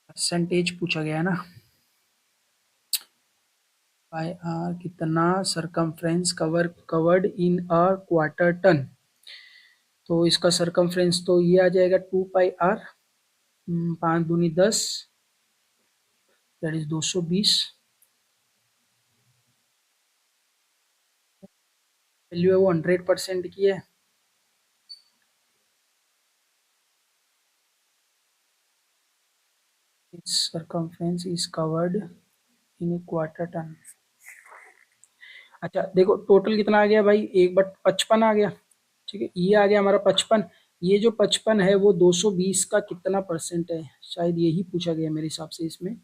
परसेंटेज पूछा गया है ना, बाय आर, कितना circumference covered in a quarter turn, तो इसका सरकमफ्रेंस तो ये आ जाएगा 2πr, 5 दूनी 10, दैट इज 220। वैल्यू है वो 100% की है। its circumference is covered in a quarter ton। अच्छा देखो टोटल कितना आ गया भाई, 1/55 आ गया। ठीक है, ये आ गया हमारा 55। ये जो 55 है वो 220 का कितना परसेंट है, शायद यही पूछा गया मेरे हिसाब से इसमें।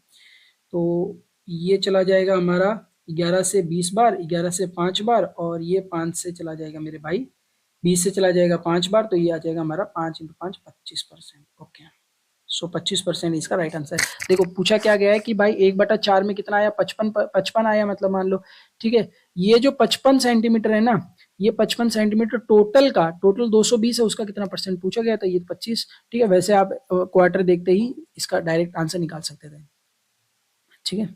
तो ये चला जाएगा हमारा 11 से 20 बार, 11 से 5 बार, और ये 5 से चला जाएगा मेरे भाई, 20 से चला जाएगा 5 बार, तो ये आ जाएगा हमारा 5 × 5 25%। ओके, सो 25% इसका राइट आंसर। देखो पूछा क्या गया है कि भाई 1/4 में कितना आया, 55 आया, मतलब मान लो। ठीक है, ये जो 55 सेंटीमीटर है ना, ये 55 सेंटीमीटर टोटल का, टोटल 220 है, उसका कितना परसेंट पूछा गया था, ये 25। ठीक है, वैसे आप क्वार्टर देखते ही इसका डायरेक्ट आंसर निकाल सकते थे। ठीक है,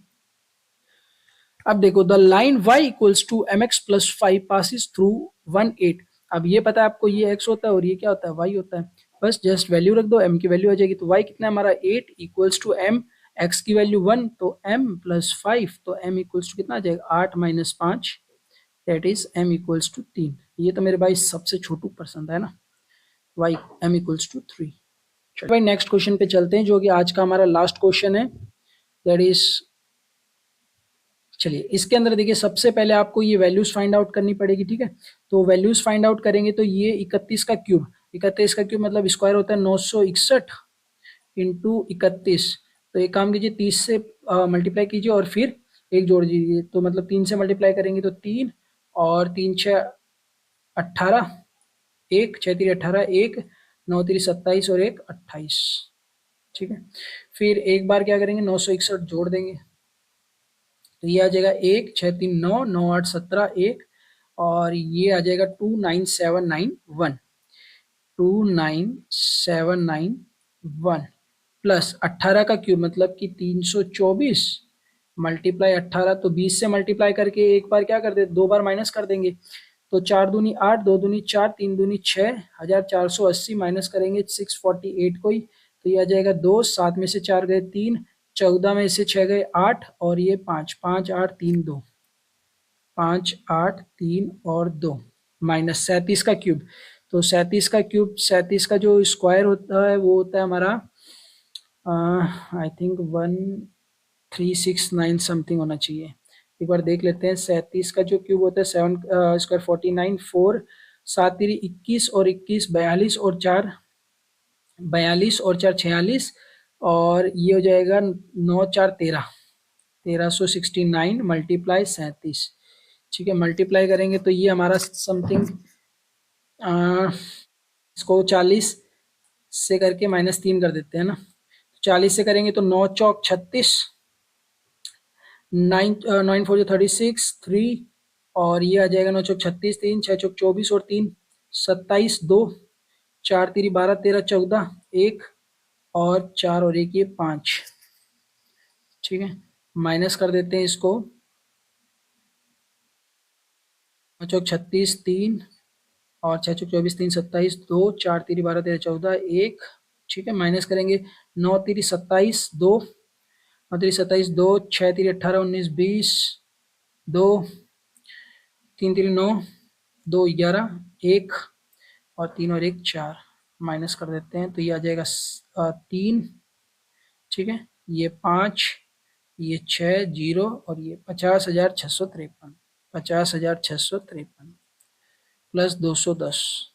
अब देखो the line y equals to mx plus 5 passes through 1 8। अब ये पता है आपको, ये x होता है और ये क्या होता है, y होता है। बस जस्ट वैल्यू रख दो, m की वैल्यू आ जाएगी, तो y कितना है हमारा 8 इक्वल्स टू m, x की वैल्यू 1, तो m प्लस 5, तो m इक्वल्स टू कितना आ जाएगा 8 - 5, that is m equals to 3। ये तो मेरे भाई सबसे छोटू पसंद है ना, y m इक्वल्स टू 3। चलो भाई नेक्स्ट क्वेश्चन पे चलते हैं, जो कि आज का हमारा लास्ट क्वेश्चन है, दैट इज, चलिए इसके अंदर देखिए सबसे पहले आपको ये वैल्यूज फाइंड आउट करनी पड़ेगी। ठीक है, तो वैल्यूज फाइंड आउट करेंगे तो ये 31 का क्यूब, 31 का क्यूब मतलब स्क्वायर होता है 961 इंटू 31। तो एक काम कीजिए, 30 से मल्टीप्लाई कीजिए और फिर एक जोड़ दीजिए, तो मतलब 3 से मल्टीप्लाई करेंगे तो 3, और 3 6 18, 1 6 3 18, 1 9 3 27 और 1 28। ठीक है, फिर एक बार क्या करेंगे, 961 जोड़ देंगे, तो ये आ जाएगा 1 6 3 9 9 8 17 1, और ये आ जाएगा 29791, 29791 प्लस 18 का क्यूब मतलब कि 324 मल्टीप्लाई 18, तो 20 से मल्टीप्लाई करके एक बार क्या कर दे, 2 बार माइनस कर देंगे, तो 4 दूनी 8, 2 दूनी 4, 3 दूनी 6, 1480 माइनस करेंगे 648 को ही, तो ये आ जाएगा 2, 7 में से 4 गए 3, 14 में से 6 गए 8, और ये 5, 5 8 3 2, 5 8 3 और 2, माइनस 37 का क्यूब। तो 37 का क्यूब, 37 का जो स्क्वायर होता है वो होता है हमारा आई थिंक 1369 समथिंग होना चाहिए। एक बार देख लेते हैं, 37 का जो क्यूब होता है 7 स्क्वायर 49, 4 7 3 21, और 21 42, और 4 42, और 4 46, और ये हो जाएगा 9 4 13, 1369 मल्टीप्लाई 37। ठीक है, मल्टीप्लाई करेंगे तो ये हमारा समथिंग, इसको 40 से करके -3 कर देते हैं ना, 40 से करेंगे तो 9 चौक 36, 9 9 4 36 3, और ये आ जाएगा 9 चौक 36, 3 6 चौक 24, और 3 27, 2 4 3 12 13 14, 1 और 4 और 1 ये 5। ठीक है, माइनस कर देते हैं इसको, 9 चौक 36 3, और 6 चौक 24 3 27, 2 4 3 12 13 14 1। ठीक है, माइनस करेंगे, 9 3 27, 2 9 3 27, 2 6 3 18 19 20, 2 3 3 9, 2 11, 1 और 3 और 1 4, माइनस कर देते हैं तो ये आ जाएगा 3, ठीक है, ये 5, ये 6 जीरो और ये 50,653, 50,653 प्लस 210।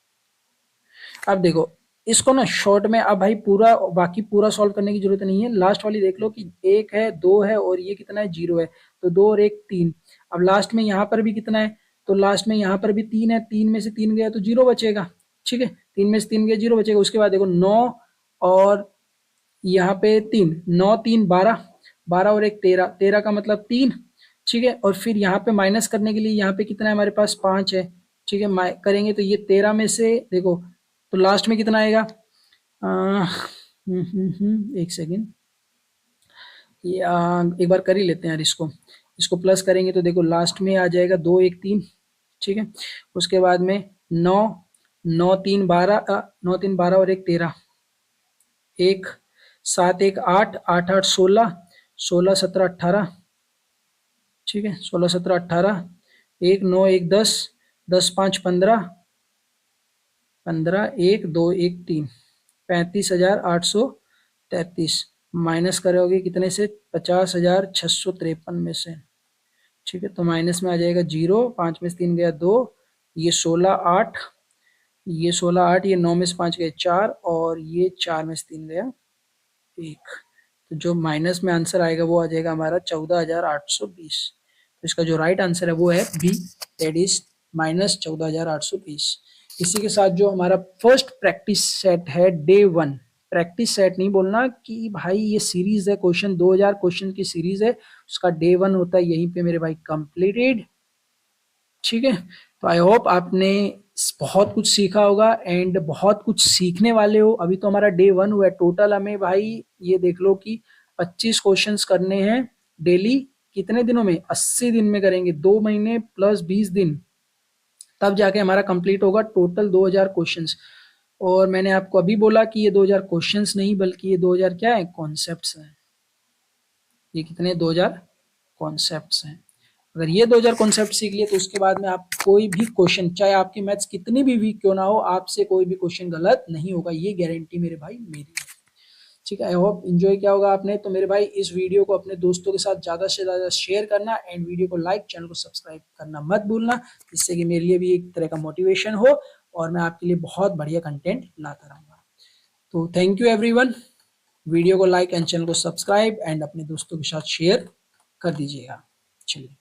अब देखो इसको ना शॉर्ट में, अब भाई पूरा बाकी पूरा सॉल्व करने की जरूरत नहीं है, लास्ट वाली देख लो कि 1 है 2 है और ये कितना है 0 है, तो 2 और 1 3। अब लास्ट में यहाँ पर भी कितना है, तो लास्ट में यहाँ पर भी 3 है, 3 में से 3 गया तो 0 बचेगा, ठीक है, 3 में से 3 गया 0 बचेगा। उसके बाद देखो 9 और यहाँ पे 3, 9 3 12, 12 और 1 13, 13 का मतलब 3, ठीक है, और फिर यहाँ पे माइनस करने के लिए यहाँ पे कितना है हमारे पास 5 है, ठीक है, करेंगे तो ये 13 में से देखो तो लास्ट में कितना आएगा, एक सेकेंड, ये एक बार कर ही लेते हैं यार, इसको इसको प्लस करेंगे तो देखो लास्ट में आ जाएगा 2 1 3, ठीक है, उसके बाद में 9 9 3 12, 9 3 12 और 1 13, 1 7 1 8, 8 8 16, 16 17 18, ठीक है, 16 17 18, 1 9 1 10, 10 5 15, 15 1 2 1 3, 35,833, माइनस करोगे कितने से, 50,653 में से, ठीक है, तो माइनस में आ जाएगा 0, 5 में से 3 गया 2, ये 16 8, ये 16 8, ये 9 में से 5 गया 4 और ये 4 में से 3 गया 1, तो जो माइनस में आंसर आएगा वो आ जाएगा हमारा 14,820। तो इसका जो राइट आंसर है वो है बी, दैट इज माइनस 14,820। इसी के साथ जो हमारा फर्स्ट प्रैक्टिस सेट है डे 1, प्रैक्टिस सेट नहीं बोलना कि भाई ये सीरीज है, क्वेश्चन 2000 क्वेश्चन की सीरीज है, उसका डे 1 होता है यहीं पे मेरे भाई कंप्लीटेड, ठीक है। तो आई होप आपने बहुत कुछ सीखा होगा एंड बहुत कुछ सीखने वाले हो। अभी तो हमारा डे 1 हुआ है, टोटल हमें भाई ये देख लो कि 25 क्वेश्चंस करने हैं डेली, कितने दिनों में, 80 दिन में करेंगे, 2 महीने प्लस 20 दिन, तब जाके हमारा कंप्लीट होगा टोटल 2000 क्वेश्चंस। और मैंने आपको अभी बोला कि ये 2000 क्वेश्चंस नहीं बल्कि ये 2000 क्या है, कॉन्सेप्ट्स हैं। ये कितने 2000 कॉन्सेप्ट्स हैं। अगर ये 2000 कॉन्सेप्ट सीख लिए तो उसके बाद में आप कोई भी क्वेश्चन, चाहे आपकी मैथ्स कितनी भी वीक क्यों ना हो, आपसे कोई भी क्वेश्चन गलत नहीं होगा, ये गारंटी मेरे भाई मेरी है, ठीक है। आई होप इंजॉय किया होगा आपने। तो मेरे भाई इस वीडियो को अपने दोस्तों के साथ ज़्यादा से ज़्यादा शेयर करना एंड वीडियो को लाइक, चैनल को सब्सक्राइब करना मत भूलना, जिससे कि मेरे लिए भी एक तरह का मोटिवेशन हो और मैं आपके लिए बहुत बढ़िया कंटेंट लाता रहूँगा। तो थैंक यू एवरीवन, वीडियो को लाइक एंड चैनल को सब्सक्राइब एंड अपने दोस्तों के साथ शेयर कर दीजिएगा। चलिए।